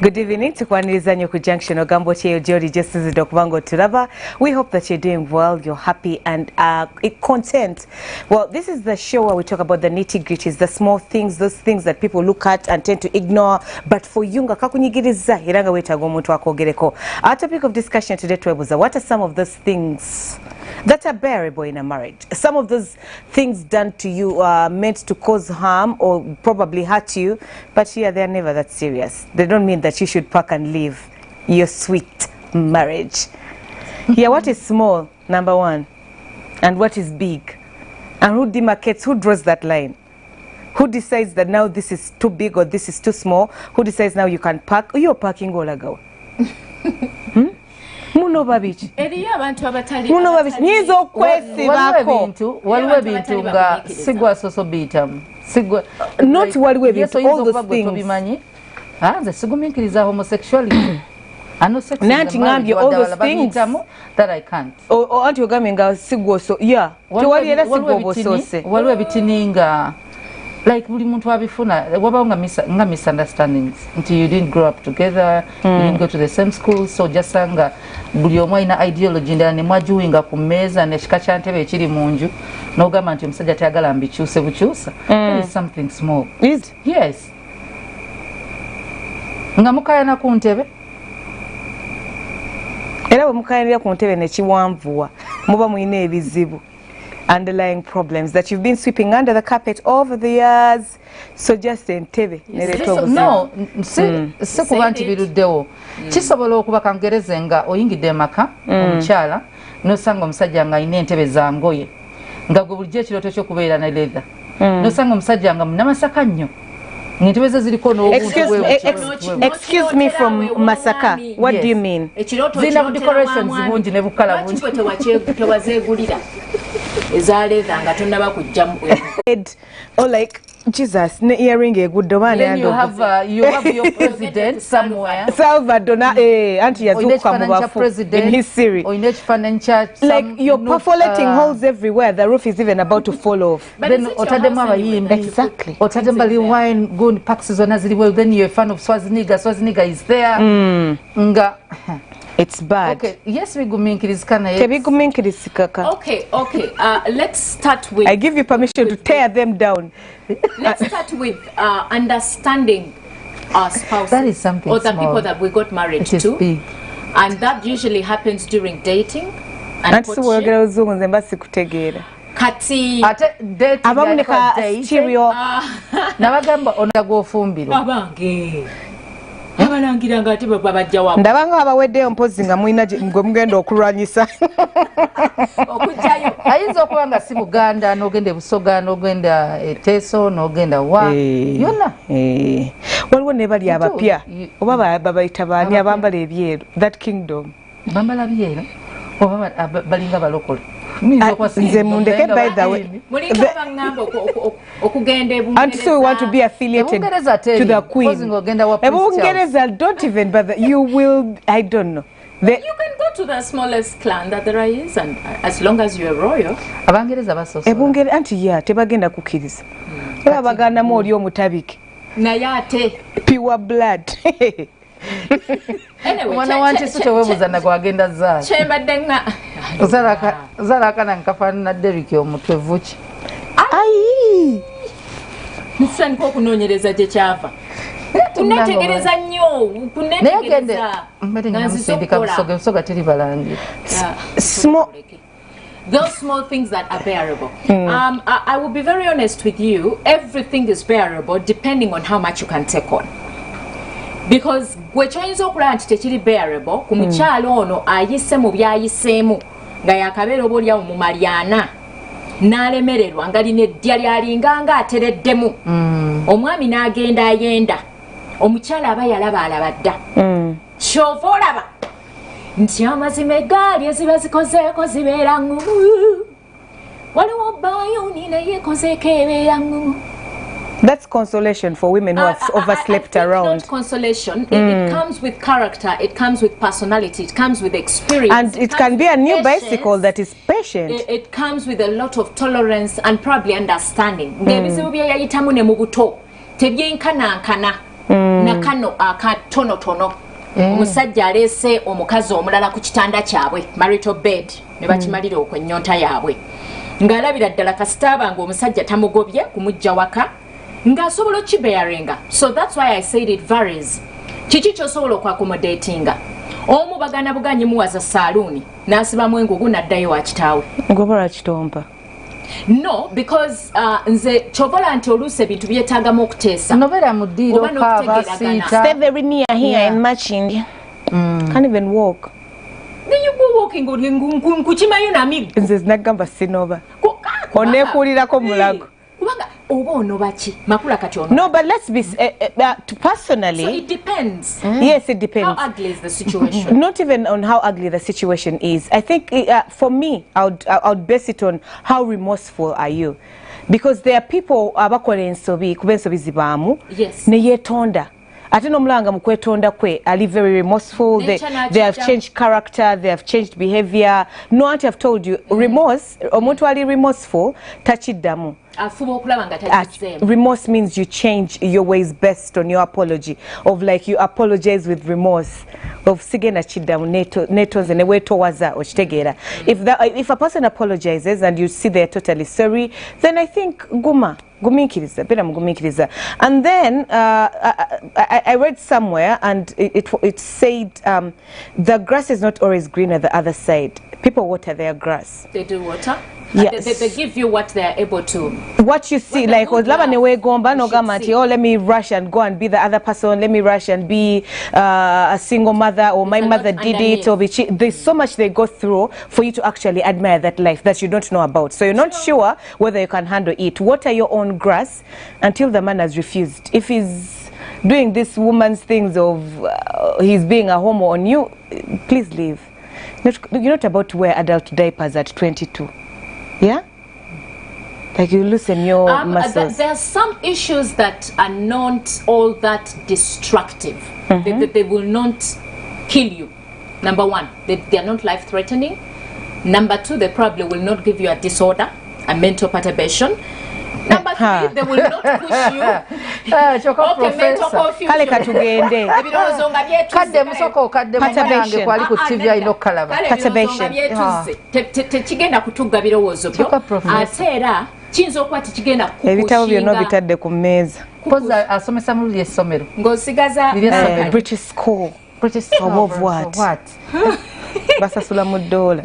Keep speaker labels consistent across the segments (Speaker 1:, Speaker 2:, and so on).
Speaker 1: Good evening to Kwanilizanyo ku Junction Ogambo Cheyo Jodi Justice Dokvango Turaba. We hope that you're doing well, you're happy and content. Well, this is the show where we talk about the nitty-gritties, the small things, those things that people look at and tend to ignore. But for Yunga kakunyigiriza iranga wetaga omuntu akogereko. Our topic of discussion today was what are some of those things that are bearable in a marriage? Some of those things done to you are meant to cause harm or probably hurt you, but here they're never that serious. They don't mean that you should pack and leave your sweet marriage. Here, what is small, number one, and what is big? And who demarcates, who draws that line? Who decides that now this is too big or this is too small? Who decides now you can pack? You're parking all ago. Muno babichi. Muno babichi. Nizo kwesi bako.
Speaker 2: Waliwe bintu nga sigwa soso bitam. Sigwa.
Speaker 1: Not waliwe bintu. All those things.
Speaker 2: The sigumikiriza homosexuality. Ano sex.
Speaker 1: Nanti ngambye all those things
Speaker 2: that I can't.
Speaker 1: O anti ogame nga sigwa so. Yeah. Tuwali era sigwa bosose.
Speaker 2: Waliwe bitininga. Like buli muntu abifuna waba nga misunderstandings until you didn't grow up together, you didn't go to the same school, so just sanga buli omwe ina ideology ndani mwajuinga ku meza ne shikacha ntebe ekiri munju no gamba nti omusajja tayagala mbikyuse bukyusa. There is something small.
Speaker 1: Is
Speaker 2: yes. Nga mukayana ku ntebe
Speaker 1: era bwe mukayanira ku ntebe ne kiwanvuwa muba muyina ebizibu, underlying problems that you've been sweeping under the carpet over the years. So just entebe
Speaker 2: no se kubanti biruddewo kisobola okuba kangereze nga oyingidde maka omukyala nosanga omusajja nga ayina entebe za ngoye nga gwe bulijjo ekirooto ky'okubeera ne leather nosanga omusajja nga munamasaka nnyo.
Speaker 1: Excuse me from Masaka. What do you mean?
Speaker 2: Zina decorations bungi ne bukala bungi.
Speaker 1: Or like Jesus, ne earring a good domain.
Speaker 2: Then you have your president somewhere.
Speaker 1: Salvador, Auntie Yazuka in his series. Like you're perforating holes everywhere. The roof is even about to fall off.
Speaker 2: Then
Speaker 1: exactly.
Speaker 2: Wine good paxes on well. Then you're a fan of Schwarzenegger. Schwarzenegger is there. Nga.
Speaker 1: It's bad.
Speaker 2: Okay, yes, we go minkiriz kana.
Speaker 1: Okay.
Speaker 3: Let's start with.
Speaker 1: I give you permission to tear them down.
Speaker 3: Let's start with understanding our spouses.
Speaker 2: That is something
Speaker 3: or the
Speaker 2: small.
Speaker 3: people that we got married to.
Speaker 2: Big.
Speaker 3: And that usually happens during dating and
Speaker 1: courtship.
Speaker 3: Kati
Speaker 2: dating
Speaker 1: abamuneka stereo
Speaker 2: nabagamba onago fumbiro
Speaker 3: abange abalangiranga ati baba bajja wa
Speaker 1: ndabanga abaweddeyo mpozi nga muina gwe mugenda okulwanyisa
Speaker 3: okujjayo
Speaker 2: ayinza okuba nga si Buganda n'ogenda Busoga n'ogenda Teso n'ogenda wa yonna
Speaker 1: waliwo ne bali abapya oba babayita baani abambala ebyeru that kingdom
Speaker 2: bambala byeru oba balinga balokole
Speaker 1: nze mundeke by the way and so we want to be affiliated to the queen Ebungereza don't even bother you will I don't know
Speaker 3: you can go to the smallest clan that there is and as long as you're royal
Speaker 2: Abangereza basoso
Speaker 1: Ebungere anti ya tebagenda kukiriza eba baganda mu oli omutabike
Speaker 3: naye ate
Speaker 1: pure blood
Speaker 3: anyway
Speaker 2: wana wanti sute webuzana gwagenda zaala
Speaker 3: chembadde nga
Speaker 2: zala kana nkafaanana Derrick omutwe vuki
Speaker 1: ai
Speaker 3: nisani ko kunoonyereza gye kyava kunetegereza nnyo kunetegereza
Speaker 2: namusindika Busoga teri balangira
Speaker 3: those small things that are bearable. I will be very honest with you, everything is bearable depending on how much you can take on. Because gwechoyinza okulaba nti tekiri bearable ku mukyalo ono ayise mu byayiseemu nga yakabeera obaolyawo mu malyana n'alemererwa nga lina eddya lyalinganga atereddemu omwami n'agenda ayenda omukyala aba alaba dda kyova olaba nti amazima eggaali eziba zikozeeko zibeera ngu waliwo bayuni naye ekozeeko ebeera ngu.
Speaker 1: That's consolation for women who have overslept around.
Speaker 3: Not consolation. It comes with character. It comes with personality. It comes with experience.
Speaker 1: And it can be a new bicycle that is patient.
Speaker 3: It comes with a lot of tolerance and probably understanding. nakano akatonotono omusajja aleese omukazi omulala ku kitanda kyabwe marital bed ne bakimalira okwennyonta yaabwe ng'alabira ddala kasitaaba ng'omusajja tamugobye kumujja waka ng'asobola okibearinga. So that's why I said it varies. Kiki ky'osobola okwakomodatinga? Omu bagana buganyi muwaza saaluuni n'asibamu engugu n'addayo wa kitaawe.
Speaker 1: Ngobola kitompa.
Speaker 3: No, because nze kyovola nti oluusi ebintu byetaagamu okuteesa.
Speaker 2: Nobera mu ddiiro kaaba siita.
Speaker 1: Stay very near here and matching. Can't even walk.
Speaker 3: Then you go walking nkukimayo namiggo.
Speaker 1: Nze zinagamba sinoba. Oneekuulirako mulago.
Speaker 3: Kubanga oba onoba ki? Makula kati ono.
Speaker 1: No, but let's be personally.
Speaker 3: So it depends.
Speaker 1: Yes, it depends.
Speaker 3: How ugly is the situation?
Speaker 1: Not even on how ugly the situation is. I think for me, I would base it on how remorseful are you, because there are people abakola ensobi kuba ensobi zibaamu ne yeetonda. Ate n'omulanga mu kwetonda kwe ali very remorseful. They have changed character, they have changed behavior. No, Auntie, I've told you, remorse, omuntu ali remorseful takiddamu. Remorse means you change your ways based on your apology, of like you apologize with remorse, of sigena chiddamu netonze ne weetowaza okitegeera. If a person apologizes and you see they're totally sorry, then I think gumiikiriza, beera mugumiikiriza. And then I read somewhere and it said the grass is not always green at the other side. People water their grass.
Speaker 3: They do water?
Speaker 1: Yes.
Speaker 3: They give you what they are able to.
Speaker 1: What you see, like laba newe gomba no gamanti, oh let me rush and go and be the other person, let me rush and be a single mother, or my mother did it, or there's so much they go through for you to actually admire that life that you don't know about. So you're not sure whether you can handle it. Water your own grass until the man has refused. If he's doing this woman's things of he's being a homo on you, please leave. You're not about to wear adult diapers at 22. Yeah? Like you loosen your muscles.
Speaker 3: There are some issues that are not all that destructive. They will not kill you. Number one, they are not life-threatening. Number two, they probably will not give you a disorder, a mental perturbation. Number three, they will not push you. Okay, mental confusion.
Speaker 1: Kale katugende.
Speaker 3: Kadde
Speaker 2: musoko kadde mumange kwali ku TV ino kalaba.
Speaker 1: Perturbation.
Speaker 3: Tekigenda kutugga birowoozo byo. Ate era kiyinza okuba tikigenda kukushinga.
Speaker 1: Ebitabo byonna bitadde ku mmeeza.
Speaker 2: Poza asomesa mu ly'essomero.
Speaker 3: Ng'osigaza
Speaker 1: British school.
Speaker 2: British school
Speaker 1: of what? Basasula mu ddoola.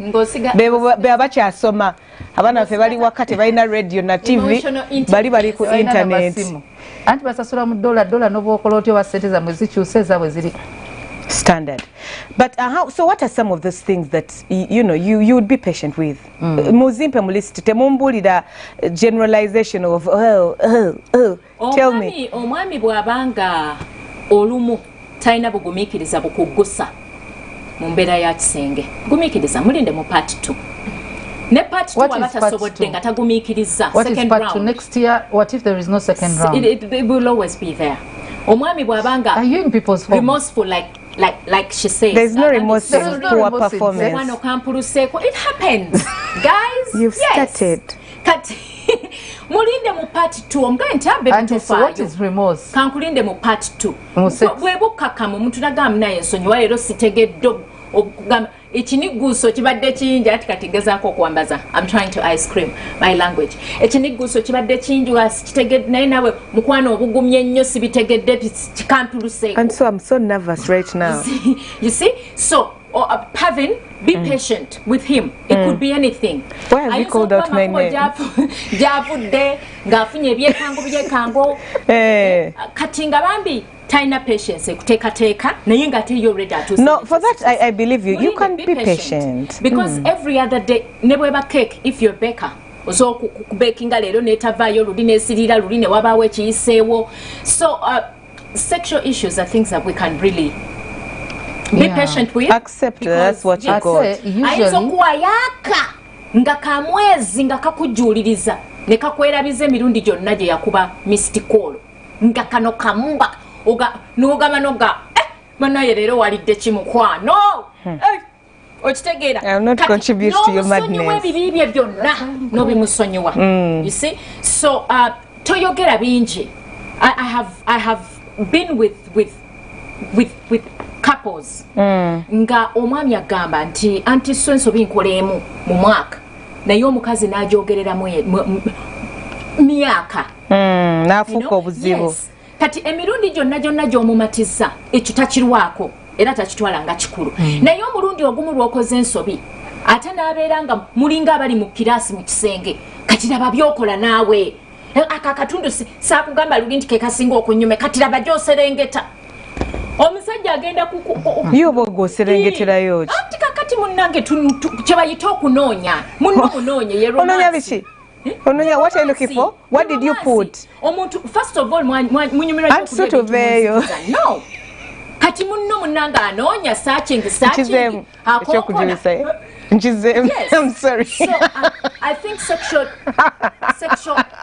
Speaker 1: Be abakyasoma. Abaana baffe bali waka tebalina radio na TV, bali ku internet.
Speaker 2: Anti basasula mu ddoola n'obwokola otyo wa ssente zammwe zikyuse ezaabwe ziri
Speaker 1: standard. But so what are some of those things that you would be patient with? Muzimpe mu list temumbulira generalization of tell me.
Speaker 3: Omwami bw'abanga olumu talina bugumiikiriza bukuggusa mu mbeera ya kisenge, gumiikiriza mulinde mu part 2. Ne part 2 waba tasobodde nga tagumiikiriza.
Speaker 2: Second round. What is next year? What if there is no second round?
Speaker 3: It will always be there. Omwami bw'abanga
Speaker 2: are you in people's home?
Speaker 3: Remorseful like she says.
Speaker 1: There's no remorse in poor performance.
Speaker 3: It happens. Guys,
Speaker 1: you've started.
Speaker 3: Mulinde mu part 2 omugane nti abe
Speaker 2: bitofaayo. What is remorse?
Speaker 3: Kankulinde mu part 2. Bwebukakamu omuntu nagamba naye ensonyiwa leero sitegedde okugamba ekinigguuso kibadde kingi ati kati gezaako okuwambaza. I'm trying to ice cream my language. Ekinigguuso kibadde kingi kitegedde naye nawe mukwano obugumye nnyo sibitegedde kikampuluseeko.
Speaker 1: And so I'm so nervous right now.
Speaker 3: You see? So Pavin, be patient with him. It could be anything.
Speaker 1: Why have you called out my name?
Speaker 3: Javudde ng'afunye ebyekango byekango. Kati nga bambi talina patience ekuteekateeka naye nga ate already atuuse.
Speaker 1: No, for that I believe you. You can be patient.
Speaker 3: Because every other day, ne bweba cake, if you're a baker, ozo kubakinga leero netavaayo luli nesirira luli ne wabaawo ekiyiseewo. So sexual issues are things that we can really be patient with.
Speaker 1: Accept that's what you got.
Speaker 3: Ayinza okuwayaaka nga kamwezi nga kakujjuuliriza ne kakwerabiza emirundi gyonna gye yakuba mistikolo nga kano kamumba n'ogamba noga banaye leero walidde kimukwano okitegeera.
Speaker 1: I will not contribute to your madness.
Speaker 3: N'obusonyiwa ebibi bye byonna n'obimusonyiwa. You see? So toyogera bingi. I have been with couples nga omwami agamba nti anti Swensobi nkolemu mu mwaka naye omukazi n'ajogerera myaka
Speaker 1: n'afuuka obuzibu.
Speaker 3: Kati emirundi gyonna gy'omumatiza ekyo takirwako era takitwala nga kikulu naye omulundi ogumu lw'okoze ensobi ate n'abeera nga mulinga abali mu kiraasi mu kisenge kati laba byokola naawe akatundu saakugamba luli nti kekasinga okunyume kati laba gy'oserengeta omusajja agenda
Speaker 1: yoba ogw'oserengeterayo
Speaker 3: anti kakati munnange kye bayita okunoonya munno munoonye ye
Speaker 1: onoonya biki onoonya what are you looking for what did you put
Speaker 3: omuntu first of all munyumirwa no kati munno munnange anoonya searching
Speaker 1: akokola Yes. I'm sorry.
Speaker 3: So I think sexual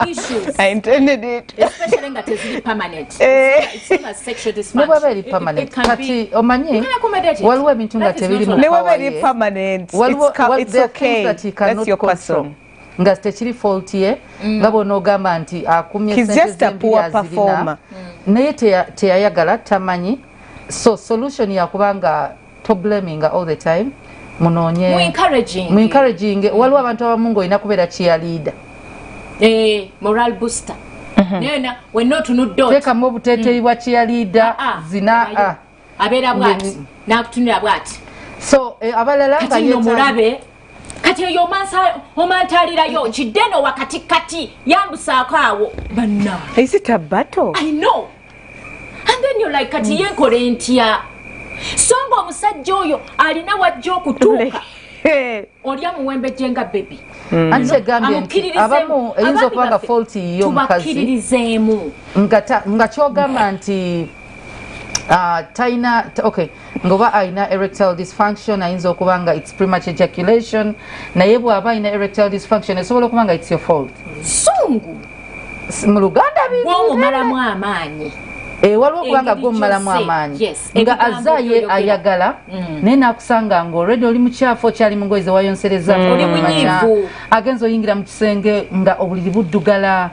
Speaker 3: issues.
Speaker 1: I intended it.
Speaker 3: Especially that is permanent. It's not a sexual dysfunction.
Speaker 2: No, very permanent. Kati omanyi waliwo ebintu nga tebiri mu
Speaker 1: never very permanent. It's okay. That's your person.
Speaker 2: Nga tekiri fault ye nga bonogamba nti akumye
Speaker 1: sente he's just a poor performer.
Speaker 2: Naye teyayagala tamanyi. So solution yakubanga to blaming all the time. Munonye
Speaker 3: mu
Speaker 2: encouraging waliwo abantu abamu ng'olina kubeera cheerleader
Speaker 3: moral booster nena wenno tunudde
Speaker 2: teekamu obuteeteeyi bwa cheerleader zina
Speaker 3: abeera bwati n'akutunira bwati
Speaker 2: so abalala nga
Speaker 3: mulabe kati eyo omantaalirayo kiddeno wakati yambusaako awo banna
Speaker 1: is it a battle
Speaker 3: I know and then you're like kati yenkole ntya songa omusajja oyo alina wajja okutuuka oli amuwembe jenga baby
Speaker 2: ati egambye nti abamu eyinza okuba nga fault y'omukazi nga kyogamba nti talina okay ngoba alina erectile dysfunction ayinza okuba nga it's premature ejaculation naye bw'aba alina erectile dysfunction esobola okuba nga it's your fault
Speaker 3: sungu
Speaker 2: mu Luganda
Speaker 3: bw'omumalamu amaanyi
Speaker 2: waliwo okubanga gw'omumalamu amaanyi nga azaaye ayagala naye n'akusanga ng'olredi oli mukyafu okyali mu ngoye ze wayonsereza agenza oyingira mu kisenge nga obuliri buddugala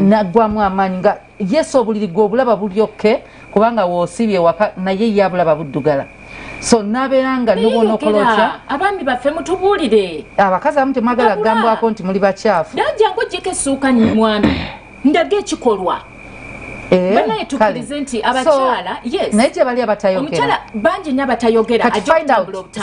Speaker 2: naggwamu amaanyi nga yes obuliri gwe obulaba bulyokke kubanga woosibye waka naye ye abulaba buddugala so n'abeera nga nobona okola otya
Speaker 3: abaami baffe mutubuulire
Speaker 2: abakazi abamu temwagala kugambwako nti muli bakyafu
Speaker 3: danjangu ojjeko essuuka mwami ndaga ekikolwa banaye tukirize nti abakyala
Speaker 2: naye gye bali abatayogera
Speaker 3: bangi nnyo abatayogera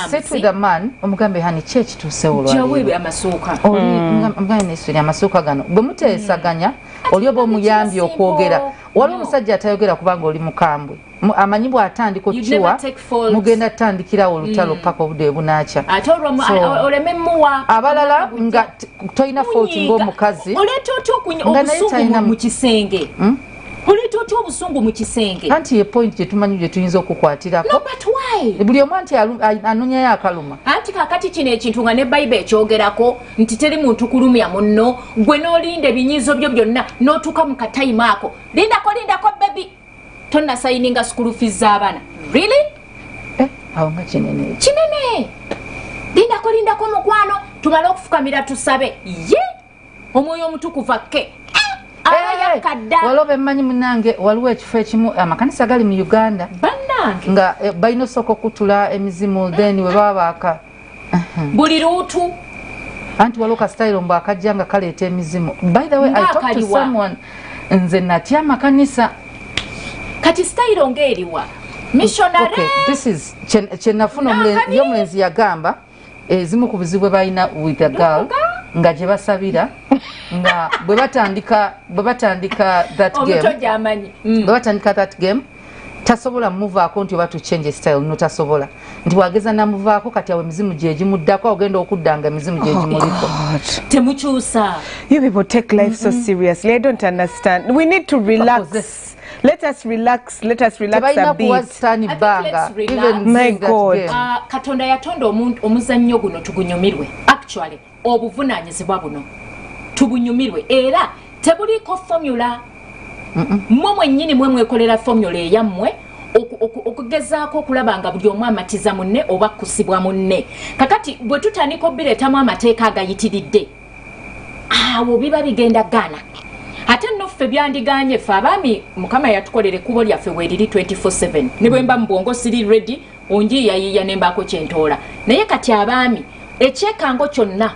Speaker 2: sit with a man omugambe hani ki ekituuse
Speaker 3: olwajaweebwe amasuuka
Speaker 2: omugambe nesuri amasuuka gano bwe muteesaganya oli oba omuyambye okwogera waliwo omusajja atayogera kubanga oli mukambwe amanyi bw'atandika okukiwa mugenda tutandikirawo olutalo paka obudde bunaakya abalala nga tolina fault ng'omukazi
Speaker 3: oleeta otya obusungu mu kisenge oleeta otya obusungu mu kisenge
Speaker 2: anti ye point gyetumanyi gye tuyinza okukwatirako buli omu anti anonyayo akaluma
Speaker 3: anti kakati kino ekintu nga ne bayibuli ekyogerako nti teri muntu kulumya munno gwe n'olinda ebinyiizo byo byonna n'otuuka mu katayimu ako lindako bebi tonnasayininga school fees z'abaana really
Speaker 2: awo nga kinene
Speaker 3: lindako mukwano tumale okufukamira tusabe ye omwoyo omutukuvu akke
Speaker 2: waliwo emmanyi munange waliwo ekifo ekimu amakanisa gali mu Uganda nga balina osooka okutula emizimu then we baba baaka
Speaker 3: buli luutu
Speaker 2: anti waliwo kasitayiro mbw akajja nga kaleeta emizimu by the way I talked to someone nze natya amakanisa
Speaker 3: kati sitayiro ng'eriwa missionary
Speaker 2: this is kyenafuna omulenzi yagamba ezimu ku bizibu balina with a girl nga gye basabira nga bwe batandika that game tasobola muvaako nti oba to change style notasobola nti wageza namuvaako kati awo emizimu gye gimuddako ogenda okudda nga emizimu gye gimuliko
Speaker 3: temukyusa.
Speaker 1: You people take life so seriously. I don't understand. We need to relax. Let us relax a bit. My God.
Speaker 3: Katonda yatonda omuzannyo guno tugunyumirwe. Actually, obuvunaanyizibwa buno tubunyumirwe era tebuliko formula. Mmwe mwennyini mwekolera formula eyammwe okugezaako okulaba nga buli omu amatiza munne oba kusibwa munne. Kakati bwe tutandika obbireetamu amateeka agayitiridde awo biba bigenda gana. Ate nno ffe byandiganye ffe abaami mukama yatukolera ekkubo lyaffe weeriri 24/7 ne bwe mba mubwongo siri ready onjiyiyayiya ne mbaako kyentoola naye kati abaami ekyekango kyonna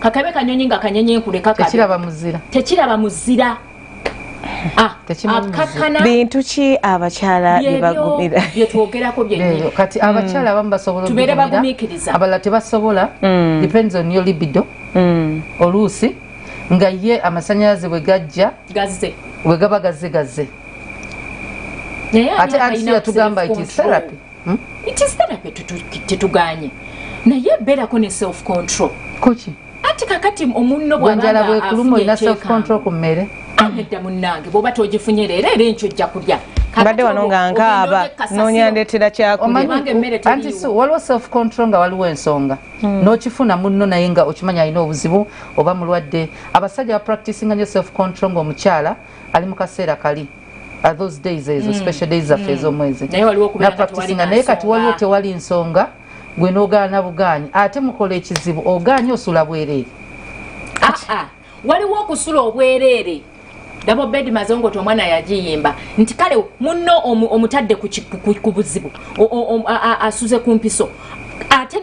Speaker 3: kakabe kanyonyi nga kanyonyi enkule tekiraba muzira akakana
Speaker 1: bintu ki abakyala byebagumira
Speaker 3: byetwogerako byennyini
Speaker 2: kati abakyala abamu basobola
Speaker 3: tubeere bagumiikiriza
Speaker 2: abalala tebasobola depends on your libido oluusi nga ye amasanyalaze bwe gajja bwe gaba gazze ate anti yatugamba it is therapy
Speaker 3: tetuganye naye beerako ne self control
Speaker 2: kuki
Speaker 3: ati kakati omunno
Speaker 2: bwenjala bwekuluma olina self control ku mmere
Speaker 3: edda munnange bwoba togifunye leero era enkyo ojja kulya
Speaker 1: mbadde wano nga nkaaba noonyandeetera kyakulya
Speaker 2: anti waliwo self control nga waliwo ensonga n'okifuna munno naye nga okimanya alina obuzibu oba mulwadde abasajja bapracticinga nyo self control ng'omukyala ali mu kaseera kali those days ezo special days zaffe ez'omwezi napracticinga naye kati waliwo tewali nsonga gwe n'ogaana bugaanyi ate mukola ekizibu ogaanye osula bwereere
Speaker 3: waliwo okusula obwereere dabo bed mazongoto omwana yagiyimba nti kale munno omutadde ku buzibu asuze ku mpiso ate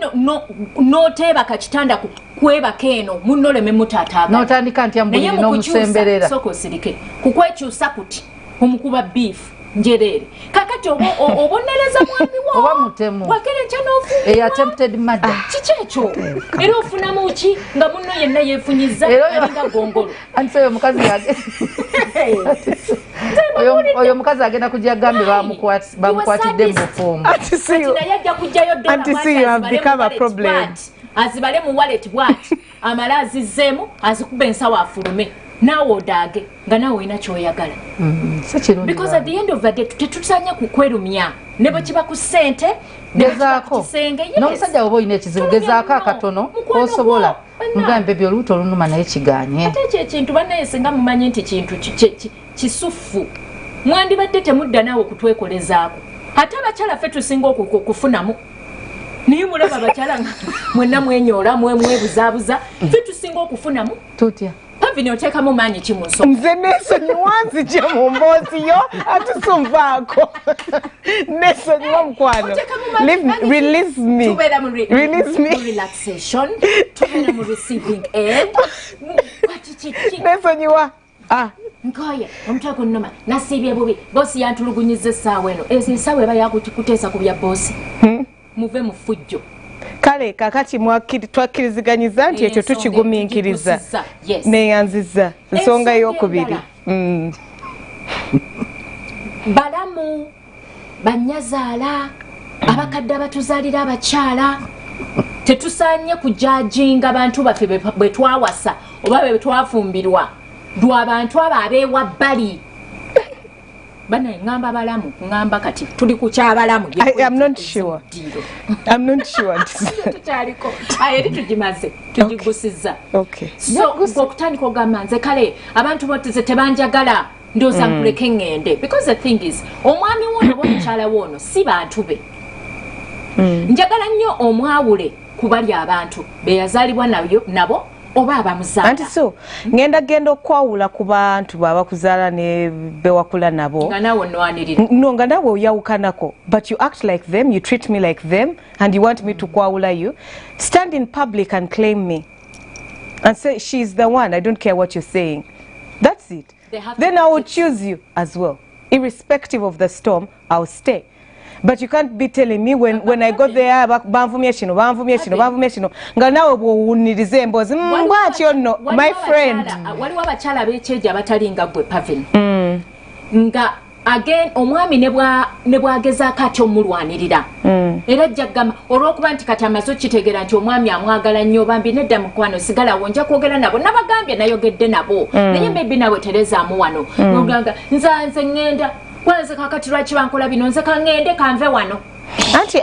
Speaker 3: noteebaka kitanda kwebaka eno munno oleme mutaataaga
Speaker 2: n'otandika ntya mbuliri n'omusemberera
Speaker 3: soko osirike kukwekyusa kuti omukuba beef njereere kakati obonereza mwami wo
Speaker 2: oba mutemu
Speaker 3: wakerenkya n'ofuuwa
Speaker 2: attempted murder
Speaker 3: kiki ekyo era ofunamu ki nga munno yenna yeefunyiza alinga gongolo
Speaker 2: anti oyo omukazi oyo omukazi agenda kujja agambe bamukwatidde mu bufumbo
Speaker 3: naye ajja kujjayo dola azibale mu wallet bwati amale azizzeemu azikuba ensawo afulume naawe odaage nga naawe olina kyoyagala because at the end of the day tetusanya kukwerumya ne bwe kiba ku ssente
Speaker 2: gezaako n'omusajja woba olina ekizibu gezaako akatono kosobola mugambe byoluuto olunuma naye kiganye
Speaker 3: ate ekyo ekintu bannaye singa mumanyi nti kintu kisufu mwandibadde temudda naawe okutwekolezaako ate abakyala ffe tusinga okufunamu naye mulaba abakyala mwenna mwenyoola mwebuzaabuza ffe tusinga okufunamu
Speaker 2: tutya
Speaker 3: pavini oteekamu maanyi ki mu nsonga
Speaker 1: nze neesonyiwa nzije mu mboozi yo atusumvaako neesonyiwa mukwano release me
Speaker 3: tubeera mu
Speaker 1: relaxation
Speaker 3: tubeera mu receiving end
Speaker 1: neesonyiwa
Speaker 3: nkoye omutwe gunnuma nasiibye bubi boosi yantulugunyiza essaawa eno ezo essaawa eba yakuteesa ku bya boosi muve mu fujjo
Speaker 1: kale kakati twakkiriziganyiza nti ekyo tukigumiikiriza neyanziza ensonga y'okubiri
Speaker 3: balamu bannyazaala abakadde abatuzaalira abakyala tetusaanye kujajinga bantu baffe bwe twawasa oba bwe twafumbirwa lw'abantu abo abeewa bbali banaye ngamba balamu ngamba kati tuli ku kyabalamu
Speaker 1: I'm not sure
Speaker 3: tukyaliko eri tugimaze tugigusizza so okutandika ogamba nze kale abantu botize tebanjagala ndooza nkuleke ngende because the thing is omwami woono oba omukyala woono si bantu be njagala nnyo omwawule ku bali abantu beyazaalibwa nabo oba abamuzaala
Speaker 1: anti so genda okwawula ku bantu babakuzaala ne bewakula nabo
Speaker 3: nga naawe onnwanirira
Speaker 1: no nga naawe oyawukanako but you act like them, you treat me like them and you want me to kwawula you. Stand in public and claim me and say she's the one, I don't care what you're saying. That's it. Then I will choose you as well. Irrespective of the storm, I'll stay. But you can't be telling me when I got there banvumye kino nga nawe bwowuniriza emboozi bwatyo nno my friend
Speaker 3: waliwo abakyala ab'ekyejo abatalinga gwe pavin nga again omwami ne bwagezaako ati omulwanirira era ajja kugamba olw'okuba nti kati amaze okitegeera nti omwami amwagala nnyo bambi nedda mukwano sigalawo nja kwogera nabo nabagambye nayogedde nabo naye maybe nawe terezaamu wano nogamba nze ŋŋenda kwanze kakati lwaki bankola bino nze kaŋŋende kanve wano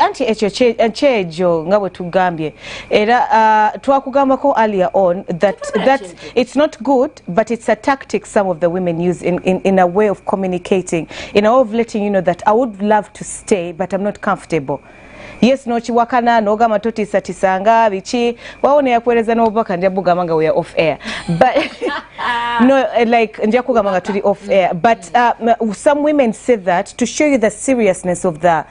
Speaker 1: anti ekyo kyejo nga bwe tugambye era twakugambako earlier on that it's not good but it's a tactic some of the women use in a way of communicating, in a way of letting you know that I would love to stay but I'm not comfortable. yes no chiwakana nogama totisanga bichi waone yakueleza n'obubaka ndya bugamba nga we are off air but no like ndya kugamba nga tuli off air but some women say that to show you the seriousness of the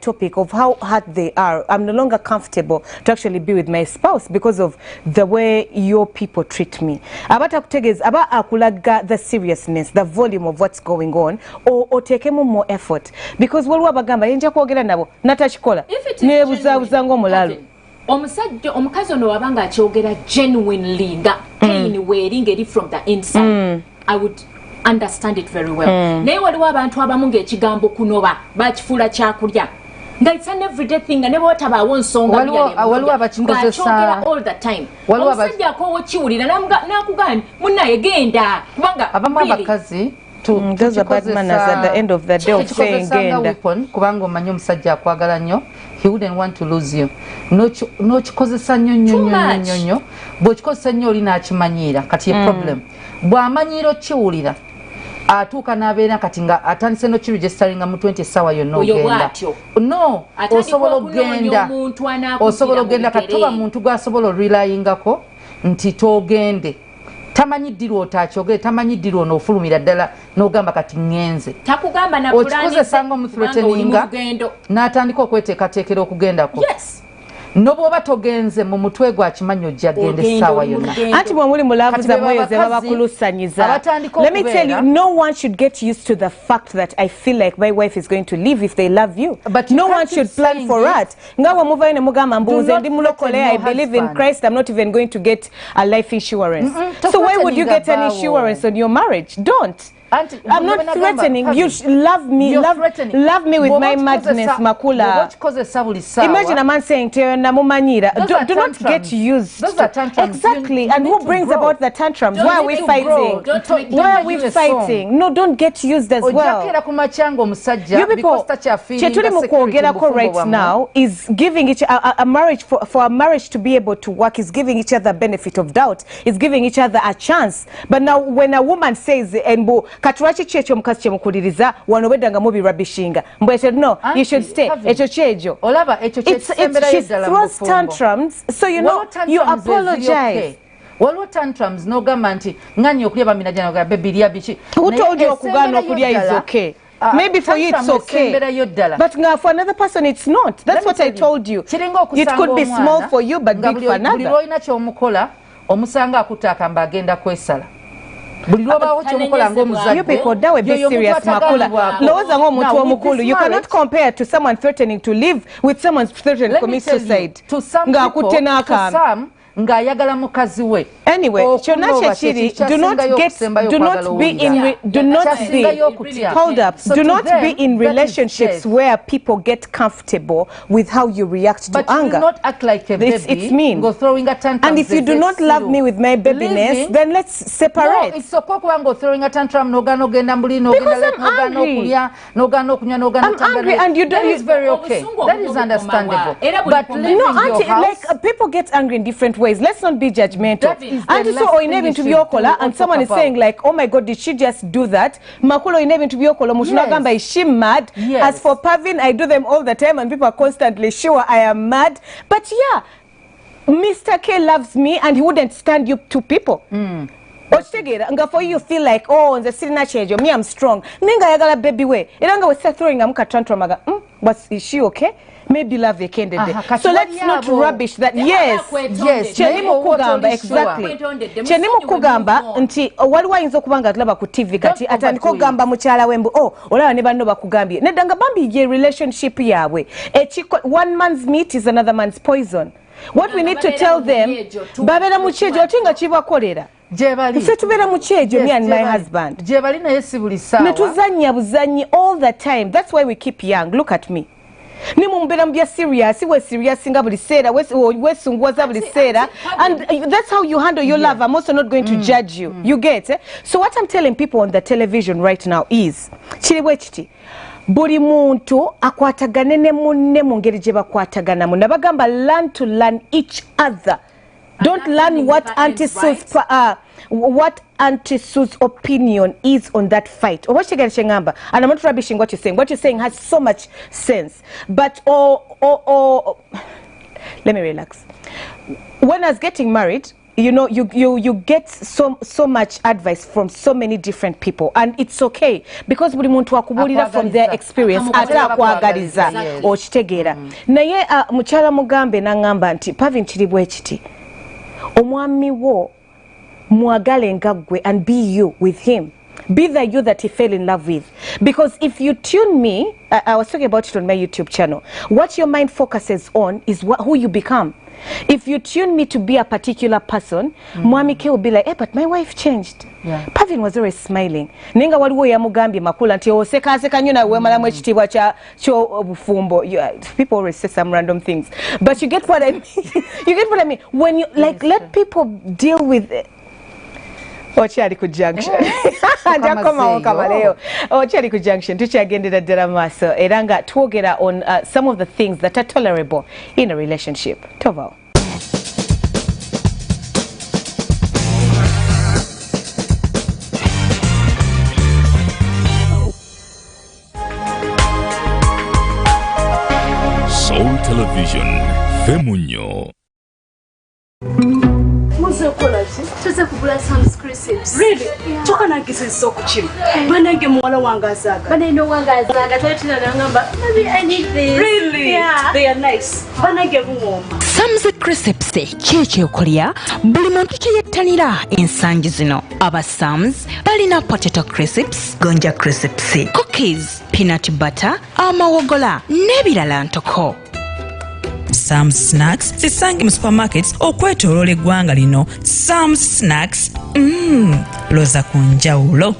Speaker 1: topic of how hard they are. I'm no longer comfortable to actually be with my spouse because of the way your people treat me. Abata kutegeza aba akulaga the seriousness, the volume of what's going on or tekemu more effort because waliwo abagamba yenja kwogera nabo natachikola ne buzabuzango mulalo
Speaker 3: omusajja omukazi ono wabanga akyogera genuinely nga pain weeringa eri from the inside I would understand it very well naye waliwo abantu abamu ng'ekigambo kunoba bakifuula kyakulya nga it's an everyday thing ne bw'otabaawo nsonga
Speaker 2: waliwo abakikozesa
Speaker 3: all the time omusajja akoowa kiwulira n'akugamba munnaye genda kubanga
Speaker 2: abamu abakazi
Speaker 1: those are bad manners at the end of the day of saying genda
Speaker 2: kubanga omanyi omusajja akwagala nnyo he wouldn't want to lose you n'okikozesa nnyo bw'okikozesa nnyo oli n'akimanyiira kati ye problem bw'amanyiira okiwulira atuuka n'abeera kati nga atandise n'okiregisteringa mu 20 essaawa yonna ogenda no osobola ogenda kati toba muntu gw'asobola orelayingako nti togende tamanyi ddirwa otakyogere tamanyi ddirwa onoofulumira ddala n'ogamba kati ŋŋenze okikozesanga omuthreateninga n'atandika okweteekateekera okugendako no bwoba togenze mu mutwe gwa kimanyi ojja genda essaawa yonna
Speaker 1: anti bwe muli mulaavu za mweyo ze babakulusanyiza. Let me tell you, no one should get used to the fact that I feel like my wife is going to leave if they love you.
Speaker 2: But
Speaker 1: no one should plan for that. Nga bwe muvayo ne mugamba mbuuze ndi mulokole I believe in Christ, I'm not even going to get a life insurance. So why would you get an insurance on your marriage? Don't. I'm not threatening. You love me. Love me with my madness, Makula. Imagine a man saying to you, "Namumanyira." Do not get used. Exactly. And who brings about the tantrums? Why are we fighting? Why are we fighting? No, don't get used as well. You people, Chetuli Mukwogera right now is giving each a marriage for a marriage to be able to work is giving each other benefit of doubt. Is giving each other a chance. But now when a woman says "Embo katwaki kyekyo omukazi kyemukuliriza wano bedanga mubi rubbishinga mbwete no you should stay ekyo kyejo
Speaker 2: olaba ekyo kyesembera
Speaker 1: throws tantrums so you know you apologize.
Speaker 2: Waliwo tantrums n'ogamba nti nganya okulya baminaja n'ogamba baby lya biki
Speaker 1: utold okugana okulya is okay. Maybe for you it's okay, but for another person it's not. That's what I told you. It could be small for you but big for another.
Speaker 2: Buli lw'olina ky'omukola omusanga akutaaka mba agenda kwesala. You people that be serious Makula. You cannot compare to someone threatening to live with someone threatening to commit suicide. To some ngayagala mukazi we
Speaker 1: anyway kyonna kyekiri do not be in relationships where people get comfortable with how you react to anger.
Speaker 2: Do not act like a baby.
Speaker 1: It's mean.
Speaker 2: Go throwing a tantrum.
Speaker 1: And if you do not love me with my babiness, then let's separate.
Speaker 2: No, it's so go throwing a tantrum no genda mbuli no
Speaker 1: genda I'm angry and
Speaker 2: that is very okay. That is understandable. But
Speaker 1: no, auntie, like people get angry in different ways. Let's not be judgmental. And so in to be okola and someone is saying like, oh my God, did she just do that? Makulo in to be okola mushunagamba, is she mad? As for Pavin, I do them all the time and people are constantly sure I am mad. But yeah, Mr. K loves me and he wouldn't stand you to people. For you feel like, oh, the sirina change, me I'm strong. Ninga yagala baby way. Iranga was throwing a tantrum. But is she okay? Maybe love a candidate. So let's not rubbish that. Yes. Chenimu kugamba exactly. Chenimu kugamba nti waliwa inzo kubanga tulaba ku TV kati atandiko gamba mukyala wembu oh olaba ne banno bakugambye. Nedanga bambi ye relationship yawe. One man's meat is another man's poison. What we need to tell them babera muchejo otinga chibakolera. Nse tubera muchejo me and my husband.
Speaker 2: Jebali na yesi buli sawa.
Speaker 1: Netuzanya buzanyi all the time. That's why we keep young. Look at me. Ni mumbera mbya serious, we serious nga buli sera, we sungwaza buli sera, and that's how you handle your love. I'm also not going to judge you. You get it? So what I'm telling people on the television right now is chiriwechiti buli muntu akwatagane ne munne mu ngeri gye bakwataganamu nabagamba learn to learn each other. Don't learn what Auntie Sus what Auntie Sue's opinion is on that fight. Or what she gets and I'm not rubbishing what you're saying. What you're saying has so much sense. But let me relax. When I was getting married, you know, you get so much advice from so many different people, and it's okay because buli muntu akubulira from their experience ate akwagaliza okitegeera. Naye mukyala mugambe nangamba nti Pavin kiri bwe kiti omwami wo mwagale nga gwe and be you with him. Be the you that he fell in love with. Because if you tune me, I was talking about it on my YouTube channel, what your mind focuses on is who you become. If you tune me to be a particular person, Mwami K will be like, but my wife changed. Yeah. Pavin was always smiling. Ninga waliwo ya mugambi makula nti oseka nyo na wemalamu ekitibwa kyo obufumbo. People always say some random things. But you get what I mean. You get what I mean. When you like let people deal with it. Okyali ku Junction. Njakoma kamaleo. Okyali ku Junction tukyagendera ddala maaso era nga twogera on some of the things that are tolerable in a relationship. Toval.
Speaker 4: Soul Television, Femunyo.
Speaker 5: Tuze kugula some crisps.
Speaker 6: Really? Yeah. Toka nagise soko chim. Banage mwala wangazaga.
Speaker 5: Baneno wangazaga. Totina nangamba. Maybe I need this.
Speaker 6: Really?
Speaker 5: Yeah.
Speaker 6: They are nice. Banage ngoma.
Speaker 7: Some crisps cheche okolya buli muntu kyeyettanira ensangi zino. Aba Sam's balina potato crisps, gonja crisps, cookies, peanut butter, amawogola n'ebirala ntoko.
Speaker 8: Some snacks zisange mu supermarkets okwetooloola eggwanga lino. Some snacks loza ku njawulo.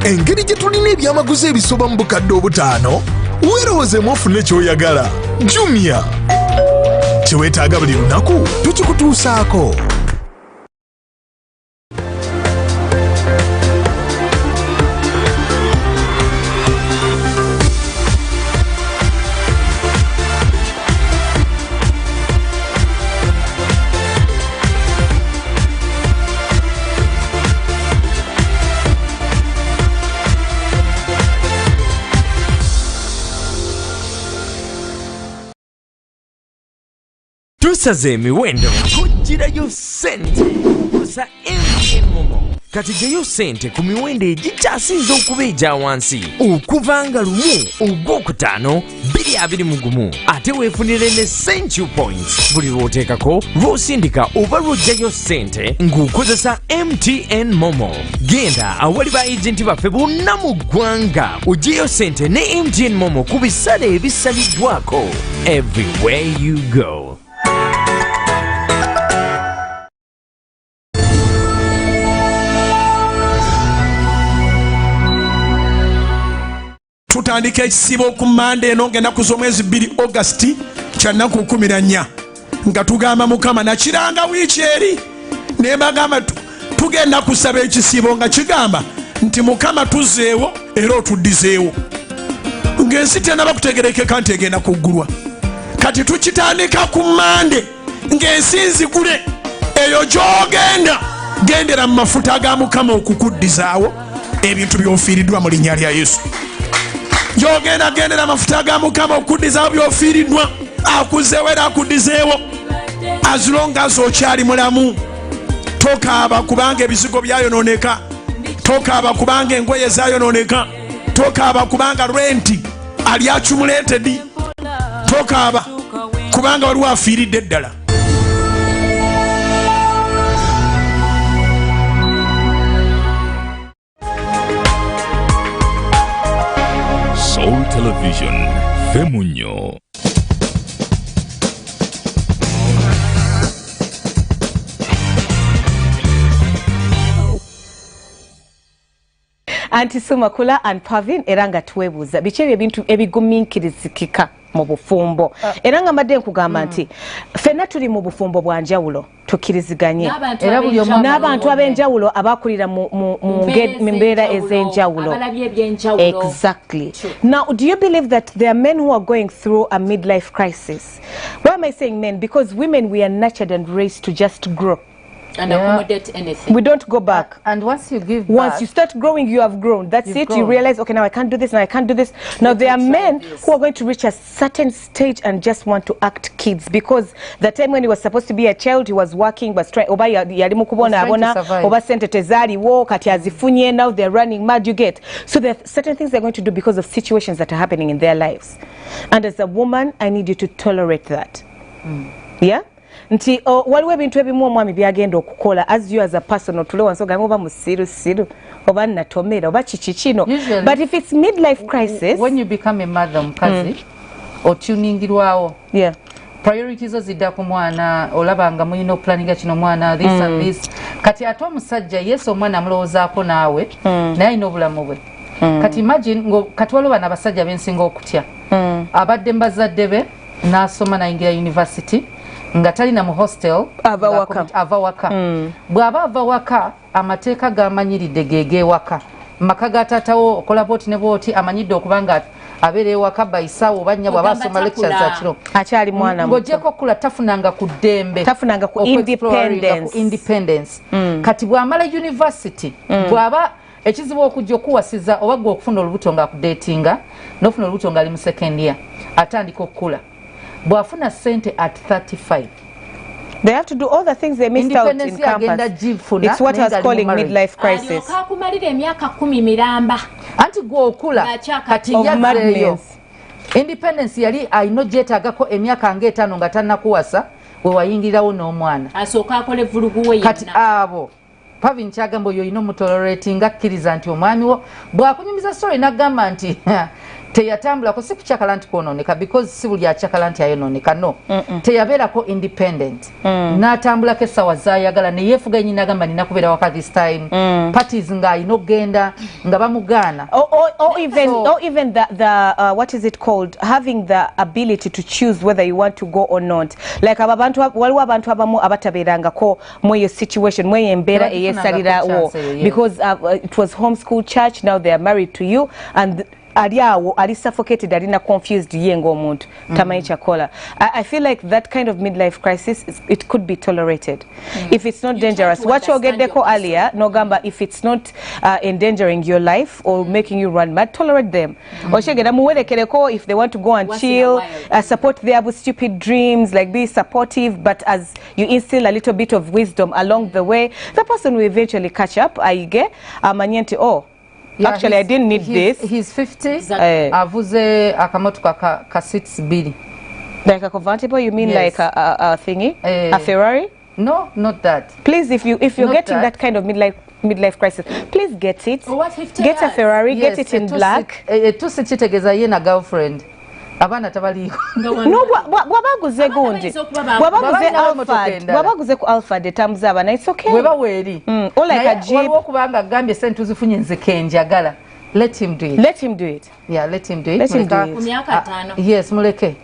Speaker 9: Engeri gye tulina ebyamaguzi ebisoba mu bukadde obutaano weerowoozemu ofune ky'oyagala. Jumia kyeweetaaga buli lunaku tukikutuusaako.
Speaker 10: Tusaze emiwendo kugirayo sente kusa MTN Momo. Kati geyo sente ku miwendo egikyasinze okuba egya wansi okuvanga lumu ogwokutaano 221 ate weefunire ne Century Points buli lw'oteekako lw'osindika oba lw'oggyayo sente ng'okozesa MTN Momo. Genda awali ba agenti baffe bonna mu ggwanga oggyeyo sente ne MTN Momo ku bisale ebisaliddwako. Everywhere you go.
Speaker 11: Tutandika ekisibo ku Monday eno ng'ennaku z'omwezi 2 August kya nnaku 14 nga tugamba Mukama nakiranga wiiki eri ne bagamba tugenda kusaba ekisibo nga kigamba nti Mukama tuzzeewo era otuddizeewo ng'ensi tennaba kutegerekeka nti egenda kuggulwa. Kati tukitandika ku Monday ng'ensi nzigule eyo gy'ogenda gendera mu mafuta ga Mukama okukuddizaawo ebintu by'ofiiriddwa mu linnya lya Yesu. Gy'ogenda gendera amafuta ga Mukama okukuddizaawo by'ofiiriddwa akuzzeewo era akuddizeewo. As long as okyali mulamu tokaaba kubanga ebizigo byayonooneka, tokaaba kubanga engoye zaayonooneka, tokaaba kubanga renti ali accumulated, tokaaba kubanga waliwo afiiridde ddala.
Speaker 4: Soul Television, Femunyo.
Speaker 1: Auntie Sumakula and Pavin era nga twebuuza biki ebintu ebigumiikirizikika mu bufumbo era nga mbadde nkugamba nti ffenna tuli mu bufumbo bwa njawulo tukkiriziganye n'abantu ab'enjawulo abakulira mu mbeera ez'enjawulo. Exactly. Now, do you believe that there are men who are going through a midlife crisis? Why am I saying men? Because women, we are nurtured and raised to just grow
Speaker 3: and accommodate anything.
Speaker 1: We don't go back.
Speaker 2: And once you give back,
Speaker 1: once you start growing, you have grown. That's it. You realize, okay, now I can't do this, now I can't do this. Now there are men who are going to reach a certain stage and just want to act kids, because the time when he was supposed to be a child, he was working, but trying oba yalimu kubona abona oba sente tezaliwo kati azifunye, now they're running mad, you get. So there are certain things they're going to do because of situations that are happening in their lives. And as a woman, I need you to tolerate that. Yeah? Nti waliwo ebintu ebimu omwami byagenda okukola as you as a person otulo wansoga oba musiru oba natomera oba kikikino. But if it's midlife crisis,
Speaker 2: when you become a mother mukazi otuningirwawo,
Speaker 1: yeah,
Speaker 2: priorities zidda ku mwana, olabanga muyino planninga kino mwana this and this. Kati ate omusajja yeso omwana amulowoozaako naawe naye ayina obulamu bwe. Kati imagine kati waliwo bano abasajja bensinga okutya abadde mbazadde be n'asoma nayingira university nga talina mu hostel ava waka bw'aba ava waka amateeka gamanyiridde gege waka maka ga taatawo okola booti ne booti amanyidde okubanga abeere ewaka bayisawo oba nnya bw'aba asoma lectures za kiro
Speaker 1: akyali mwana muto
Speaker 2: ng'ogyeko okula tafunanga ku ddembe,
Speaker 1: tafunanga ku
Speaker 2: independence. Kati bw'amala university bw'aba ekizibu okujja okuwasiza oba gwe okufuna olubuto nga akudatinga n'ofuna olubuto nga ali mu second year atandika okukula. Bwafuna sente at 35.
Speaker 1: They have to do all the things they missed out in campus. It's what I was calling midlife crisis.
Speaker 2: Anti gwe okula kati yazzeeyo. Independence yali ayino gyetaagako emyaka nga 5 nga tannakuwasa we wayingirirawo n'omwana.
Speaker 3: Asooka akole vulugu we
Speaker 2: kati abo Pavi nkyagamba oyo oyina omutoleratinga akkiriza nti omwami wo bw'akunyumiza story n'agamba nti teyatambulako si kukyakala nti kwonooneka because si buli akyakala nti ayonooneka no teyabeerako independent n'atambulako essaawa zaayagala ne yeefuga nnyina agamba nina kubeera waka this time parties ng'alina okgenda nga bamugaana
Speaker 1: or even the what is it called, having the ability to choose whether you want to go or not. Like waliwo abantu abamu abatabeerangako mu eyo situation mu eyo embeera eyeesalirawo because it was homeschool church, now they are married to you and ali suffocated, alina confused ye ng'omuntu tamanyi kyakola. I feel like that kind of midlife crisis it could be tolerated if it's not dangerous. What yogeddeko earlier nogamba, if it's not endangering your life or making you run mad, tolerate them. Oshegera muwerekereko if they want to go and chill, support their stupid dreams, like be supportive, but as you instill a little bit of wisdom along the way, the person will eventually catch up. Aige amanye nti actually I didn't need this.
Speaker 2: He's 50. Avuze akamotoka ka 6
Speaker 1: Like a convertible, you mean? Yes. Like a thingy? A Ferrari?
Speaker 2: No, not that.
Speaker 1: Please, if you're not getting that kind of midlife crisis, please get it. Get a Ferrari, yes, get it in black.
Speaker 2: Tusi chitegeza ye na girlfriend. Abana tabali.
Speaker 1: No, wabaguze gundi. Wabaguze Alphard. Wabaguze ku Alphard etamuza abana. It's okay.
Speaker 2: Weba weri.
Speaker 1: Or like a Jeep.
Speaker 2: Waliwo kubanga gambye sentu zifunye nzike njagala. Let him do it.
Speaker 1: Let him do it.
Speaker 2: Yeah, let him do it.
Speaker 1: Let him do it.
Speaker 3: Kumyaka 5.
Speaker 2: Yes, muleke.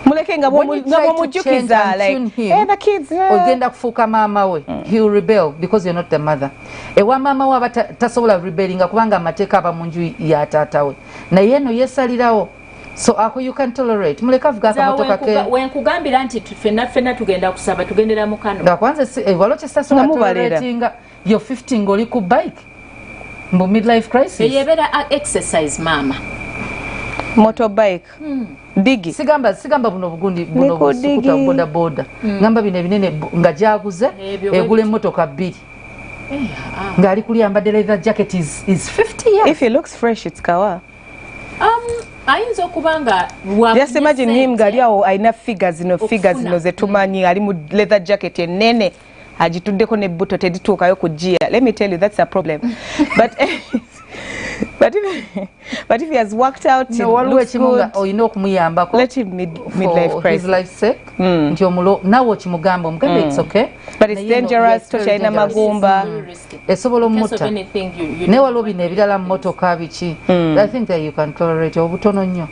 Speaker 1: Muleke nga bomujukiza like the kids.
Speaker 2: Ogenda kufuuka maama we. He will rebel because you're not the mother. Ewa maama we tasobola rebellinga kubanga amateeka aba mu nju ya taata we. Naye eno yeesalirawo. So ako you can tolerate. Muleka avuga akamotoka ke.
Speaker 3: Wenkugambira nti ffenna tugenda kusaba tugendera mu Kano.
Speaker 2: Nga kwanza waloche sasa toleratinga yo 15 ngoli ku bike. Mbu midlife crisis.
Speaker 3: Yebera exercise mama.
Speaker 1: Motorbike. Digi.
Speaker 2: Sigamba buno bugundi buno busukuta boda boda. Ngamba binene nga jaguze egule motoka 2. Nga ali kuli ambadde leather jacket is 50 years.
Speaker 1: If he looks fresh it's kawa.
Speaker 3: Ayinza okubanga
Speaker 1: just imagine him galiawo aina figures zino zetumanyi ali mu leather jacket enene agituddeko ne buto tedituukayo kujia. Let me tell you that's a problem. But if he has worked out, looks good, let him midlife crisis.
Speaker 2: His life sake. Nti omulo nawo kimugamba omugamba it's okay.
Speaker 1: But it's dangerous to shine magumba.
Speaker 2: Esobola omutta. Ne waliwo bino ebirala mu motoka biki. I think that you can tolerate obutono nnyo.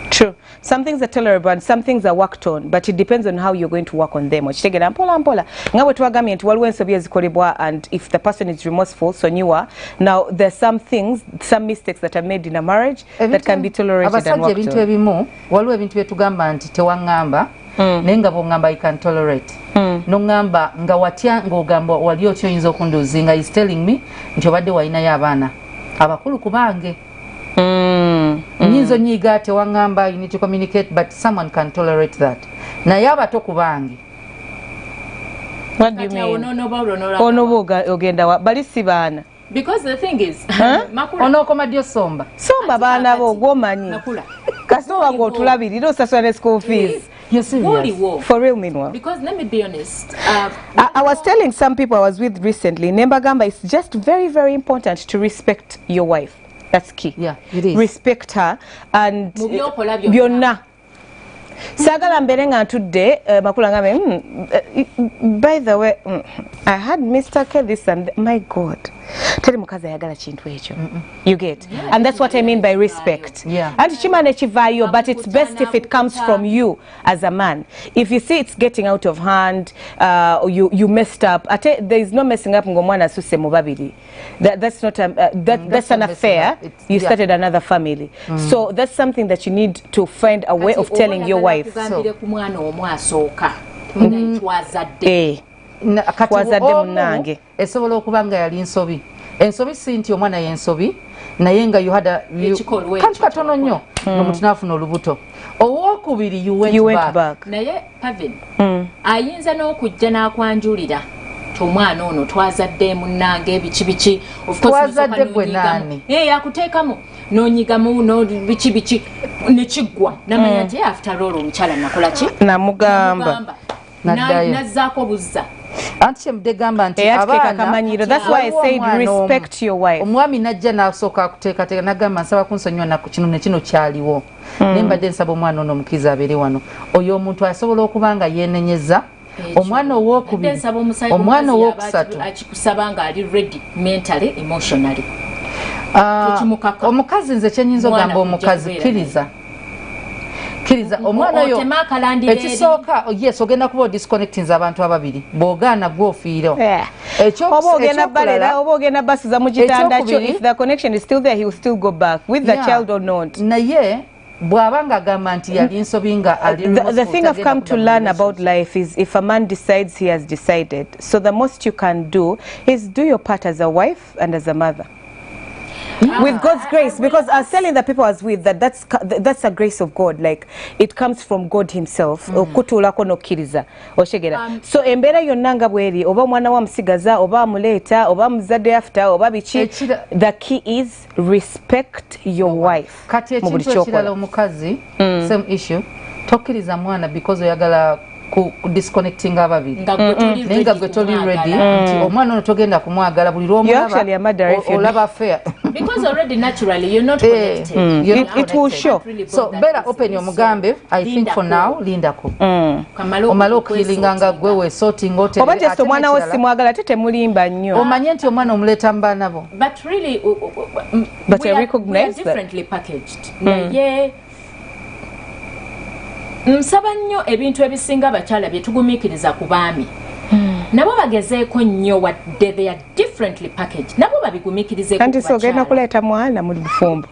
Speaker 1: True. Some things are tolerable and some things are worked on, but it depends on how you're going to work on them. Okitegera mpola mpola. Nga bwe twagambye nti waliwo ensobi ezikolebwa, and if the person is remorseful, sonyiwa. Now there's some things, some mistakes that are made in a marriage that can be tolerated and worked
Speaker 2: ebintu ebimu waliwo ebintu byetugamba nti tewangamba naye nga bwongamba I can tolerate. Nongamba nga watya ng'ogamba wali otyo oyinza okunduzinga is telling me nti obadde walinayo abaana abakulu ku bange. Nyinzo nyiga tewangamba, you need to communicate, but someone can tolerate that. Naye abato ku bange.
Speaker 1: What do you mean? Onoboga ogenda wa bali si baana.
Speaker 3: Because the thing is,
Speaker 2: onokoma dio somba
Speaker 1: baana bo gomanyi kasoba ngo tulabirira osasula ne school fees.
Speaker 2: You serious?
Speaker 1: For real, meanwhile.
Speaker 3: Because let me be honest,
Speaker 1: I was telling some people I was with recently, Nembagamba, it's just very, very important to respect your wife. That's key.
Speaker 2: Yeah, it is.
Speaker 1: Respect her and byonna. Sagala mbere nga ntudde makula ngame by the way I had Mr. K this and my God. Teri mukazi ayagala kintu ekyo. You get? Yeah, and that's what I mean by respect.
Speaker 2: Yeah.
Speaker 1: And chimane chivayo, but it's best if it comes from you as a man. If you see it's getting out of hand, you messed up. There is no messing up ngomwana suse mu babiri. That's not that's an affair. You started another family. So that's something that you need to find a way of telling your wife.
Speaker 2: Wazadde munange esobola okuba nga yali nsobi. Ensobi si nti omwana yensobi naye nga you had a kantu katono nnyo n'omuntu n'afuna olubuto. Owookubiri you went back.
Speaker 3: Naye Pavin ayinza n'okujja n'akwanjulira omwana ono twazadde munnange ebiki of course
Speaker 2: twazadde gwe naani
Speaker 3: yakuteekamu n'onyigamu no biki nekiggwa namanya nti after all omukyala nakola ki
Speaker 1: namugamba
Speaker 3: nazzaako buzza
Speaker 2: anti kyemudde gamba nti abaana.
Speaker 1: That's why I said respect your wife.
Speaker 2: Omwami najja n'asooka akuteekateeka nagamba nsaba kunsonyiwa naku kino ne kino kyaliwo naye mbadde nsaba omwana ono omukizi abeere wano. Oyo omuntu asobola okuba nga yeenenyeza. Omwana owookubiri omwana owookusatu
Speaker 3: akikusaba nga ali ready mentally emotionally.
Speaker 2: Omukazi nze kyenyinza ogamba omukazi kkiriza omwana oyo ekisooka yes ogenda kuba disconnecting abantu ababiri bw'ogaana gwofiira
Speaker 1: oba ogenda balera oba ogenda basiza mu kitanda kyo. If the connection is still there he will still go back with the child or not.
Speaker 2: Naye bw'abanga agamba nti yali nsobi nga ali
Speaker 1: the thing I've come to learn about life is if a man decides, he has decided. So the most you can do is do your part as a wife and as a mother. With God's grace, because I was telling the people I was with that's a grace of God. Like it comes from God Himself. Okutulako nokkiriza oshegera. So embera yonna nga bweri oba mwana wa musigaza oba muleta oba muzadde after oba bichi, the key is respect your wife.
Speaker 2: Kati ekintu ekirala omukazi same issue tokkiriza mwana because oyagala ku disconnecting ababiri nenga gwe toli ready nti omwana ono togenda kumwagala buli lw'omulaba olaba fair
Speaker 3: because already naturally you're not connected.
Speaker 1: It will show.
Speaker 2: So better open your mugambe. I think for now lindako omala okuyilinga nga gwe we sorting hotel
Speaker 1: oba just omwana wo simwagala tete mulimba nnyo
Speaker 2: omanye nti omwana omuleeta mu baana bo
Speaker 3: but really
Speaker 1: but we recognize
Speaker 3: differently packaged. Naye nsaba nnyo ebintu ebisinga abakyala bye tugumiikiriza ku baami nabo bagezeeko nnyo wadde they are differently packaged nabo babigumiikirizeeko
Speaker 1: kanti so ogenda kuleeta mwana mu bufumbo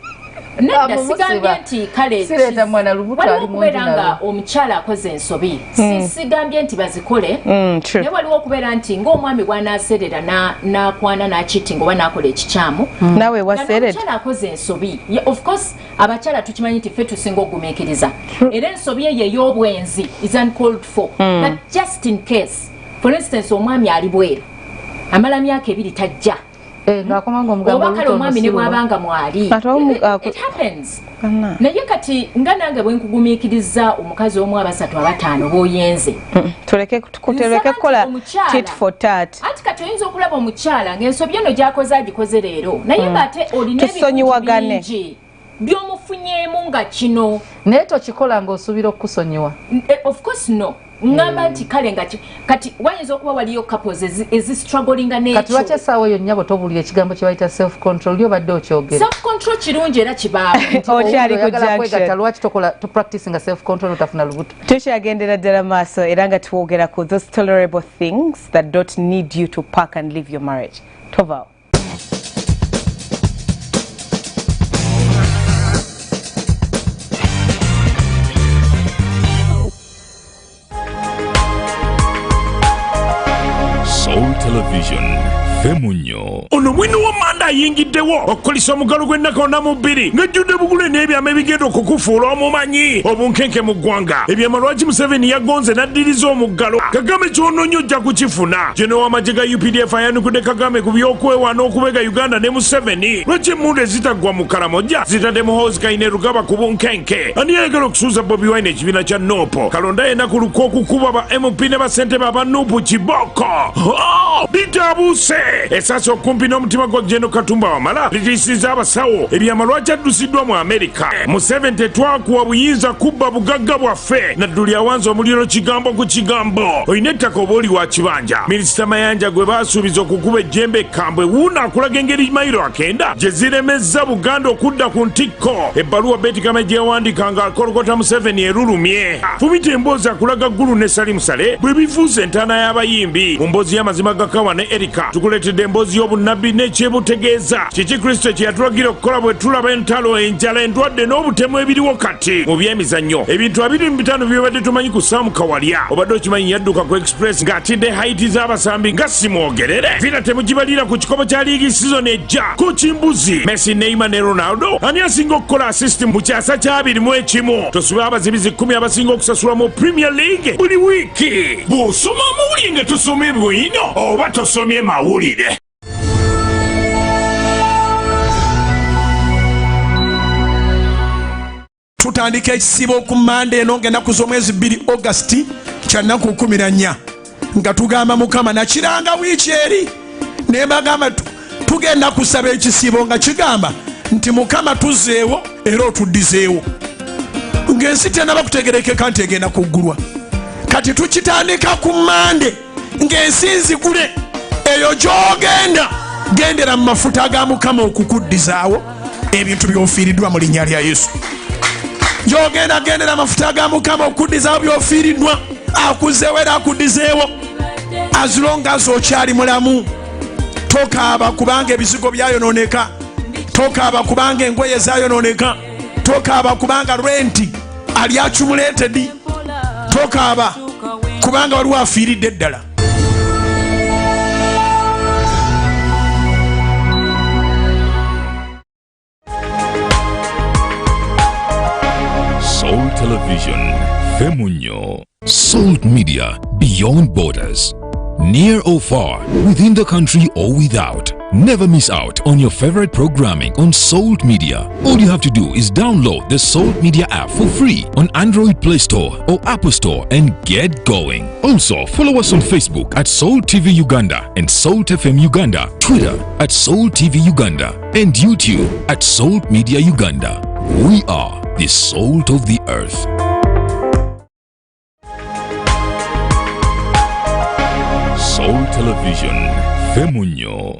Speaker 3: nedda sigambye nti kale waliwo okubeera nga omukyala akoze ensobi sigambye nti bazikole naye waliwo okubeera nti ng'omwami bw'anaaserera n'akwana n'akitinga oba n'akola ekikyamu
Speaker 1: nawe waserera
Speaker 3: omukyala akoze ensobi of course abakyala tukimanyi nti ffe tusinga okugumiikiriza era ensobi eyo ey'obwenzi is uncalled for but just in case for instance omwami ali bweru amala myaka 2 tajja oba kale omwami ne bw'abanga mwali it happens naye kati nga nange bwe nkugumiikiriza omukazi omu 3 5 b'oyenze
Speaker 1: tuleke kukola tit for tat
Speaker 3: anti kati oyinza okulaba omukyala ng'ensobi eno gy'akoze agikoze leero naye ng'ate olina ebintu bingi by'omufunyeemu nga kino
Speaker 2: naye tokikola ng'osuubira okukusonyiwa
Speaker 3: of course no ngamba nti kale ngati kati wayinza okuba waliyo couples strugglinga n'ekyo
Speaker 2: kati lwaki essaawa eyo nnyabo tobulira ekigambo kye bayita self control lyo badde okyogera
Speaker 3: self control kirungi era kibaawo
Speaker 1: okyali ku junction
Speaker 2: lwaki to practicing self control otafuna lubuto
Speaker 1: tukyagendera ddala maaso era nga twogera ku those tolerable things that don't need you to pack and leave your marriage tovao
Speaker 4: Soul Television Femunyo
Speaker 11: ono mwino wa manda ayingiddewo okukolisa omugalo gw'ennakonda mu bbiri ng'ejjudde bugule n'ebyama ebigenda okukufuula omumanyi obunkenke mu ggwanga ebyama lwaki Museveni yagonze n'addiriza omuggalo Kagame ky'onoonyo ojja kukifuna General w'amagye ga UPDF ayanukudde Kagame ku by'okwewaana okubega Uganda ne Museveni lwaki emmundu ezitaggwa mu Karamoja zitadde Muhoozi Kayine Rugaba ku bunkenke ani ayagala okusuuza Bobi Wine ekibiina kya Nopo kalonda yenna ku lukwa okukuba ba MP ne bassentebe aba Nuupu kiboko bitabuuse esasa okumpi n'omutima gwa General Katumba Wamala litiisiza abasawo ebyama lwaki addusiddwa mu Amerika Museveni tetwakuwa buyinza kubba bugagga bwaffe nadduli awanza omuliro kigambo ku kigambo olina ettaka oba oli wa kibanja minisita Mayanja gwe baasuubiza okukuba ejjembe ekkambwe wuuna akulaga engeri mayiro akenda gye ziremezza Buganda okudda ku ntikko ebbaluwa Betty Kame gye yawandiika nga akolokota Museveni erulumye fumita emboozi akulaga ggulu ne Salimusale bwe bifuuse entaana y'abayimbi mu mboozi y'amazima gakawa ne Erika tukuleetedde emboozi y'obunnabbi n'ekyebutegeeza kiki Kristo kye yatulagira okukola bwe tulaba entalo enjala endwadde n'obutemu ebiriwo kati mu byemizannyo ebintu 25 byobadde tumanyi ku Sam Kawalya obadde okimanyi yadduka ku Express ng'atidde haiti z'abasambi nga simwogerere vira temugibalira ku kikopo kya liigi season ejja ku kimbuzi Messi Neymar ne Ronaldo ani asinga okukola assist mu kyasa kya 21 tosuba abazibizi 10 abasinga okusasula mu Premier League buli wiiki bw'osoma amawulire nga tosomye bwino oba tosomye mawulire tutandika ekisibo ku Monday eno ng'ennaku z'omwezi 2 August kya nnaku 14 nga tugamba Mukama nakiranga wiiki eri ne bagamba tugenda kusaba ekisibo nga kigamba nti Mukama tuzzeewo era otuddizeewo ng'ensi tennaba kutegerekeka nti egenda kuggulwa kati tukitandika ku Monday ng'ensi nzigule eyo gy'ogenda gendera mu mafuta ga Mukama okukuddizaawo ebintu by'ofiiriddwa mu linnya lya Yesu gy'ogenda gendera amafuta ga Mukama okuddizaawo by'ofiiriddwa akuzzeewo era akuddizeewo as long as okyali mulamu tokaaba kubanga ebizigo byayonooneka tokaaba kubanga engoye zayonooneka tokaaba kubanga renti ali accumulated tokaaba kubanga waliwo afiiridde ddala
Speaker 4: Soul Television Femunyo Soul Media beyond borders near or far within the country or without never miss out on your favorite programming on Soul Media. All you have to do is download the Soul Media app for free on Android Play Store or Apple Store and get going. Also follow us on Facebook at Soul TV Uganda and Soul FM Uganda, Twitter at Soul TV Uganda and YouTube at Soul Media Uganda. We are the salt of the earth. Soul Television Femunyo.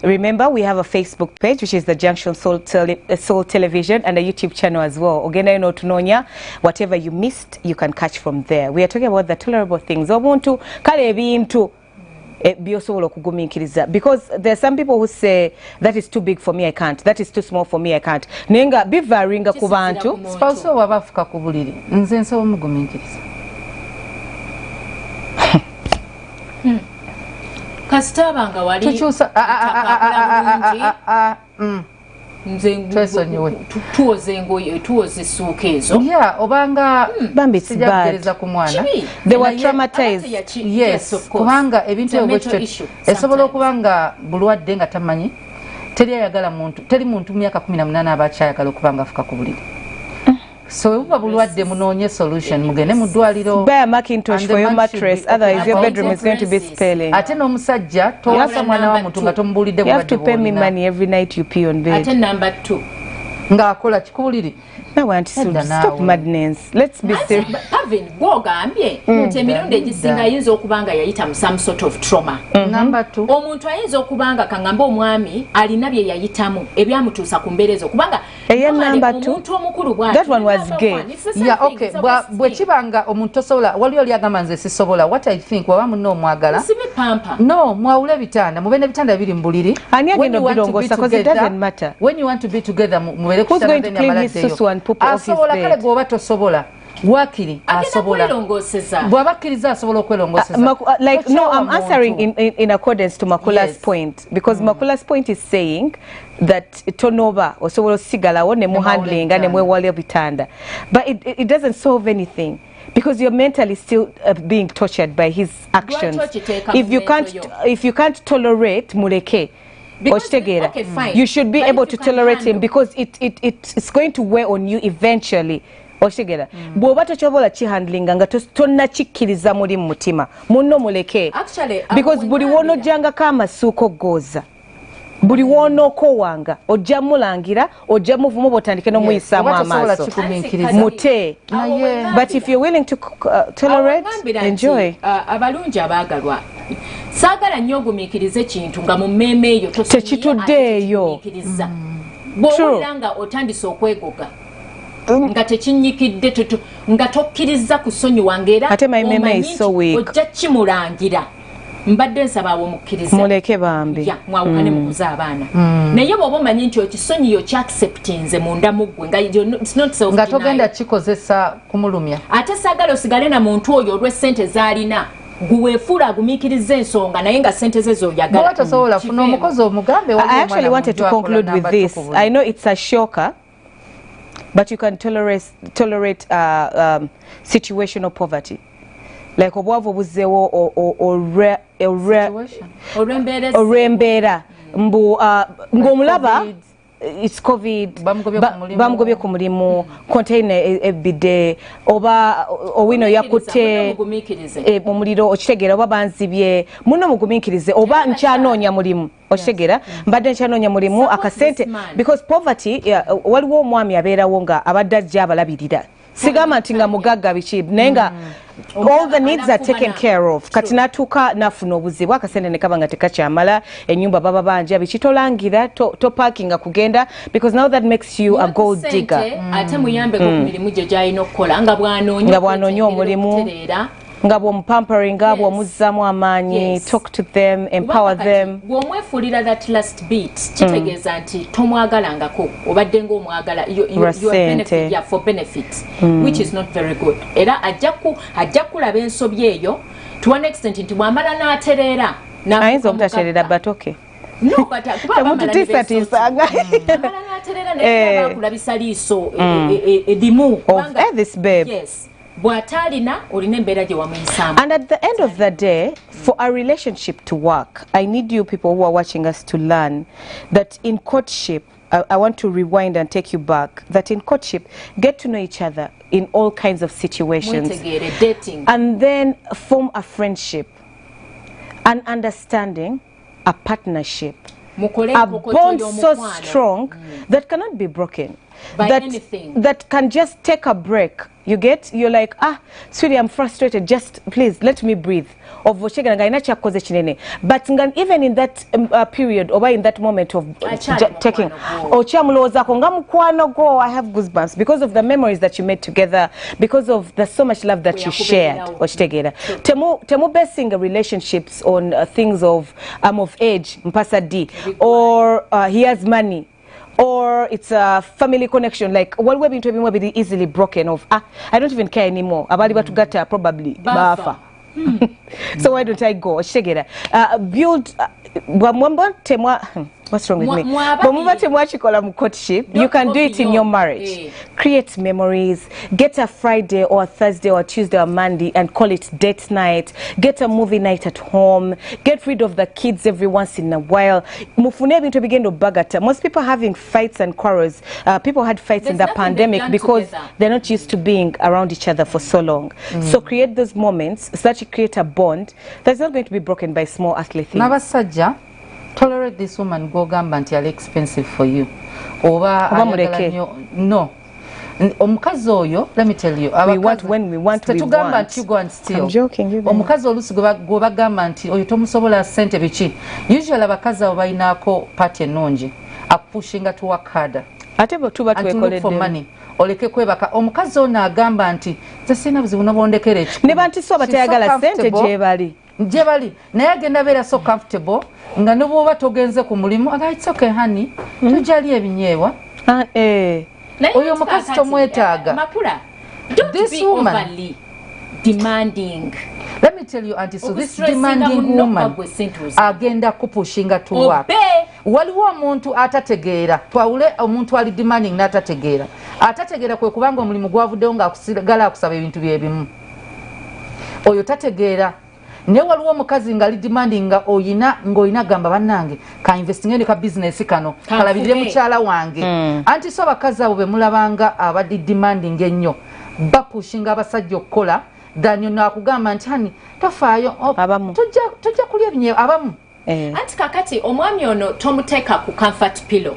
Speaker 1: Remember, we have a Facebook page, which is the Junction Soul Television, and a YouTube channel as well. Ogenda ino tunonya, whatever you missed, you can catch from there. We are talking about the tolerable things. Obuntu kale ebintu byosobola okugumiikiriza, because there are some people who say that is too big for me, I can't. That is too small for me, I can't. Nenga bivaringa ku bantu.
Speaker 2: Spouse wabafuka ku buliri. Nze nsobola mugumiikiriza.
Speaker 3: Kastabanga wali
Speaker 2: tukyusa
Speaker 3: tuwoze engoye tuwoze essuuka ezo
Speaker 2: obanga
Speaker 1: bambi sijagereza
Speaker 2: ku mwana
Speaker 1: they were traumatized.
Speaker 2: Yes, kubanga ebintu ebyo esobola okubanga bulwadde nga tamanyi teri ayagala muntu teri muntu myaka 18 abakyayagala okubanga afuka ku buliri So uba bulwadde munoonye solution mugende mu ddwaliro.
Speaker 1: Buy a Macintosh for your mattress, otherwise your bedroom is going to be spelling.
Speaker 2: Ate n'omusajja towasa mwana wa muntu nga tomubulidde
Speaker 1: you have to pay me money every night you pee on bed.
Speaker 3: Ate number 2
Speaker 2: ng'akola kikubuliri.
Speaker 1: No, Auntie Sue, stop madness. Let's be serious.
Speaker 3: Pavin, gwogambye nti emirundi egisinga ayinza okuba nga yayita mu some sort of trauma.
Speaker 2: Number 2.
Speaker 3: Omuntu ayinza okuba nga kangamba omwami alina bye yayitamu ebyamutuusa ku mbeera ezo kubanga
Speaker 1: number
Speaker 3: 2
Speaker 1: that one was gay.
Speaker 2: Yeah, okay. Bwe kibanga omuntu tosobola wali oli agamba nze sisobola what I think waba munno omwagala. No, mwawule ebitanda mube n'ebitanda biri mu buliri.
Speaker 1: Ani agenda obirongosa because it doesn't matter.
Speaker 2: When you want to be together mubere ku
Speaker 1: kitanda bene amaladeyo.
Speaker 2: Asobola kale gwoba tosobola. Wakiri asobola bwabakkiriza asobola okwelongoseza.
Speaker 1: Like no, I'm answering in accordance to Makula's point because Makula's point is saying that turnover osobola osigalawo ne muhandlinga ne mwewalya bitanda, but it doesn't solve anything because you're mentally still being tortured by his actions. If you can't tolerate muleke. Okay, you should be able to tolerate him because it's going to wear on you eventually. Oshigera bwoba tochobola chihandlinga nga tonna chikkiriza muri mutima munno muleke because buli wono janga kama suko goza buli wono ko wanga ojja mulangira ojja muvumo botandike no muyisamu amaso mute but if you're willing to tolerate enjoy
Speaker 3: abalungi abagalwa sagala nnyo ogumikirize kintu nga mu mmeme eyo
Speaker 1: tekituddeeyo
Speaker 3: bw'owuliranga otandise okwegoga nga tekinyikidde nga tokkiriza kusonyiwanga era
Speaker 1: ate my meme is so weak
Speaker 3: ojja kimulangira mbadde nsaba awomukkirize
Speaker 1: muleke bambi
Speaker 3: mwawukane mu kuza abaana naye bw'oba omanyi nti ekisonyiyo kyacceptinze munda muggwe
Speaker 2: nga togenda kikozesa kumulumya
Speaker 3: ate saagala osigale na muntu oyo olw'essente z'alina guwefuula agumiikiriza ensonga naye nga ssente ze z'oyagala
Speaker 2: tosobola funa omukozi omugambe.
Speaker 1: I actually wanted to conclude with this. I know it's a shocker, but you can tolerate situational poverty. Like obwavu buzewo olw'embeera mbu ng'omulaba it's COVID bamugobye ku mulimu container ebide oba owino yakutte omuliro okitegeera oba banzibye muno mugumikirize oba nkyanoonya mulimu okitegeera mbadde nkyanoonya mulimu akasente because poverty waliwo omwami abeerawo nga abadde ajja abalabirira sigamba nti nga mugagga biki naye nga all the needs are taken care of kati natuuka nafuna obuzibu akasente ne kaba nga tekakyamala ennyumba baba banja biki tolangira to parkinga kugenda because now that makes you a gold digger
Speaker 3: ate muyambeko ku mirimu gye gyalina okukola nga bwanoonya
Speaker 1: omulimu nga bw'omupampering nga bw'omuzzamu amaanyi talk to them empower them
Speaker 3: bw'omwefuulira that last bit kitegeeza nti tomwagalangako obadde ng'omwagala for benefit which is not very good era ajja kulaba ensobi eyo to one extent nti bw'amala n'atereera
Speaker 1: ayinza obutatereera but okay
Speaker 3: bakulabisa liiso edimu
Speaker 1: this babe
Speaker 3: and
Speaker 1: at the end of the day, for a relationship to work, I need you people who are watching us to learn that in courtship, I want to rewind and take you back, that in courtship, get to know each other in all kinds of situations. And then form a friendship, an understanding, a partnership, a bond so strong that cannot be broken. That can just take a break. You're like, sweetie, I'm frustrated, just please let me breathe. But even in that period or in that moment of taking I have goosebumps because of the memories that you made together, because of the so much love that you shared. Temu basing relationships on things of I'm of age, or he has money, or it's a family connection, like what we're being to will be easily broken of I don't even care anymore about what to get probably bafa. So why don't I go build what's wrong with me? Courtship, you can do it in your marriage. Create memories. Get a Friday or a Thursday or a Tuesday or Monday and call it date night. Get a movie night at home. Get rid of the kids every once in a while. Most people are having fights and quarrels. People had fights in the pandemic because they're not used to being around each other for so long. So create those moments so that you create a bond that's not going to be broken by small earthly things.
Speaker 2: Tolerate this woman go gamba nti ali expensive for you. No. Omukazi oyo, let me tell you.
Speaker 1: We want when we want, we want.
Speaker 2: You go and steal.
Speaker 1: I'm joking.
Speaker 2: Omukazi olusi go bagamba nti oyo tomusobola sente biki. Usually abakazi abo bayinako party ennungi. Akupushinga to work harder.
Speaker 1: Ate bo tuba twekoledde.
Speaker 2: For money. Oleke kwebaka omukazi ono agamba nti nze sina buzibu nobondekere ekikulu.
Speaker 1: Ne banti so batayagala sente gyebali.
Speaker 2: Jebali naye agenda beera so comfortable nga ne bwoba togenze ku mulimu aga it's okay honey tujali ebinyeebwa oyo omukazi tomwetaaga.
Speaker 3: Makula, don't be overly demanding.
Speaker 2: Let me tell you auntie, so this demanding woman agenda kupushinga to work. Waliwo omuntu atategeera twawule omuntu ali demanding n'atategeera. Atategeera kwe kubanga omulimu gwavuddewo ng'akusigala akusaba ebintu byebimu. Oyo tategeera. Ne waliwo omukazi ngali demanding nga oyina gamba bannange ka investing ka business kano kalabirire mukyala wange. Anti so abakazi abo bemulabanga abadde demanding ennyo bapushinga abasajja okukola danyo nakugamba nti hani tofaayo tujja kulya ebinyeebwa abamu.
Speaker 3: Anti kakati omwami ono tomuteeka ku comfort pillow.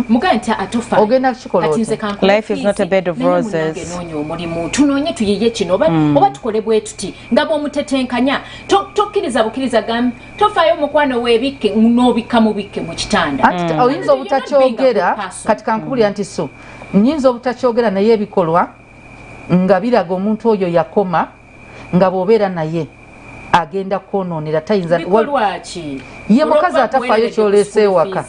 Speaker 3: Muganta atofa.
Speaker 2: Ogenda chikola.
Speaker 1: Life is not a bed of roses.
Speaker 3: Tunonye tuyiye kino oba tukole bwe tuti ngabo mutetenkanya tokkiriza bukiriza gam tofayo mukwano webikke nobika mubikke mu kitanda.
Speaker 2: Oyinza obutakyogera kati kankubuli anti so nyinza obutakyogera naye ebikolwa nga biraga omuntu oyo yakoma nga bobeera naye agenda kononera tayinza
Speaker 3: walwaki
Speaker 2: ye mukazi atafayo kyolese waka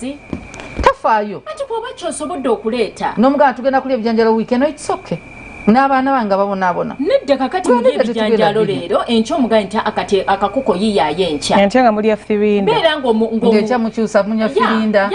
Speaker 2: tafayo
Speaker 3: ati bwoba kyosobodde okuleeta
Speaker 2: n'omugana tugenda kulya ebijanjalo weekend it's okay n'abaana bange babonaabona
Speaker 3: nedda kakati mulya ebijanjalo leero enkya omugana nti akati akakuko yiyayo enkya
Speaker 1: nga mulya firinda
Speaker 3: beera
Speaker 2: ng'enkya mukyusa munywa firinda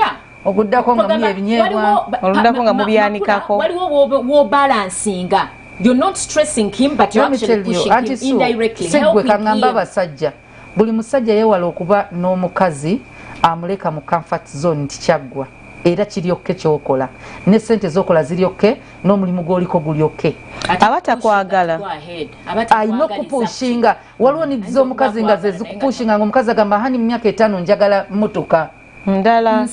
Speaker 2: oguddako nga mulya ebinyeebwa
Speaker 1: oluddako nga mubyanikako
Speaker 3: waliwo wobalansinga. You're not stressing him, but you're actually pushing him indirectly, helping him.
Speaker 2: Basajja buli musajja yewala okuba n'omukazi amuleka mu comfort zone nti kyaggwa era kiryokke kyokola ne sente zokola ziryokke n'omulimu gwoliko gulyokke
Speaker 1: abatakwagala
Speaker 2: ayina okupushinga waliwo nidiza omukazi nga ze zikupushinga ng'omukazi agamba hani mu myaka 5 njagala motoka
Speaker 1: ndala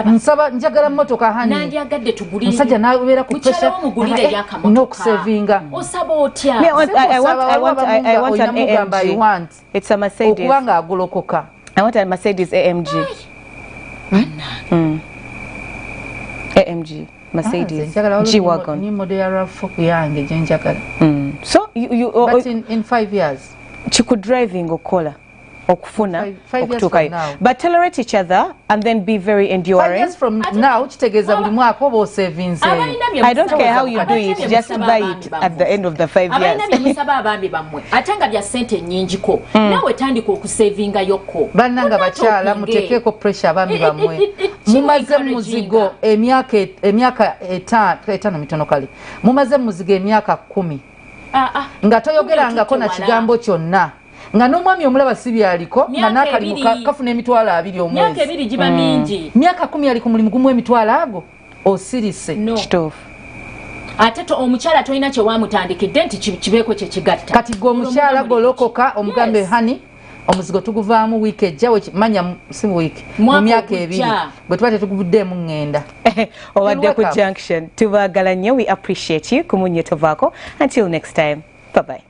Speaker 2: nsaba njagala motoka hani
Speaker 3: nandiagadde tugulire
Speaker 2: musajja nabeera ku pressure
Speaker 3: n'okusevinga osaba otya.
Speaker 1: I want an AMG. It's a Mercedes.
Speaker 2: Okubanga agolokoka.
Speaker 1: I want a Mercedes AMG. AMG Mercedes G-Wagon.
Speaker 2: Ni model ya RAV4 yange je njagala.
Speaker 1: So you
Speaker 2: but in 5 years
Speaker 1: chiku driving okola okufuna okutukayo, but tolerate each other and then be very enduring.
Speaker 2: 5 years from now kitegeza buli mwaka obo savings.
Speaker 1: I don't care how you do it, just buy it at the end of the 5 years.
Speaker 3: Abaina byemusaba abambi bamwe atanga bya sente nnyingiko nawe tandika okusavinga yokko
Speaker 2: bannanga bakyala muteekeko pressure abambi bamwe mumaze muzigo emyaka 5 mitono kale mumaze muzigo emyaka 10 nga toyogerangako na kigambo kyonna nga n'omwami omulaba sibi aliko nga nakali kafuna emitwalo 2 omwezi
Speaker 3: myaka 2 giba mingi
Speaker 2: myaka 10 ali ku mulimu gumu emitwalo ago osirise
Speaker 1: kituufu
Speaker 3: ate omukyala tolina kye wamutandikidde nti kibeeko kye kigatta
Speaker 2: kati gwe omukyala golokoka omugambe hani omuzigo tuguvaamu wiiki ejja manya si wiiki mu myaka 2 bwe tuba tetuguvuddeemu ŋŋenda
Speaker 1: obadde ku junction tubaagala nnyo. We appreciate you kumunye tovaako. Until next time, bye bye.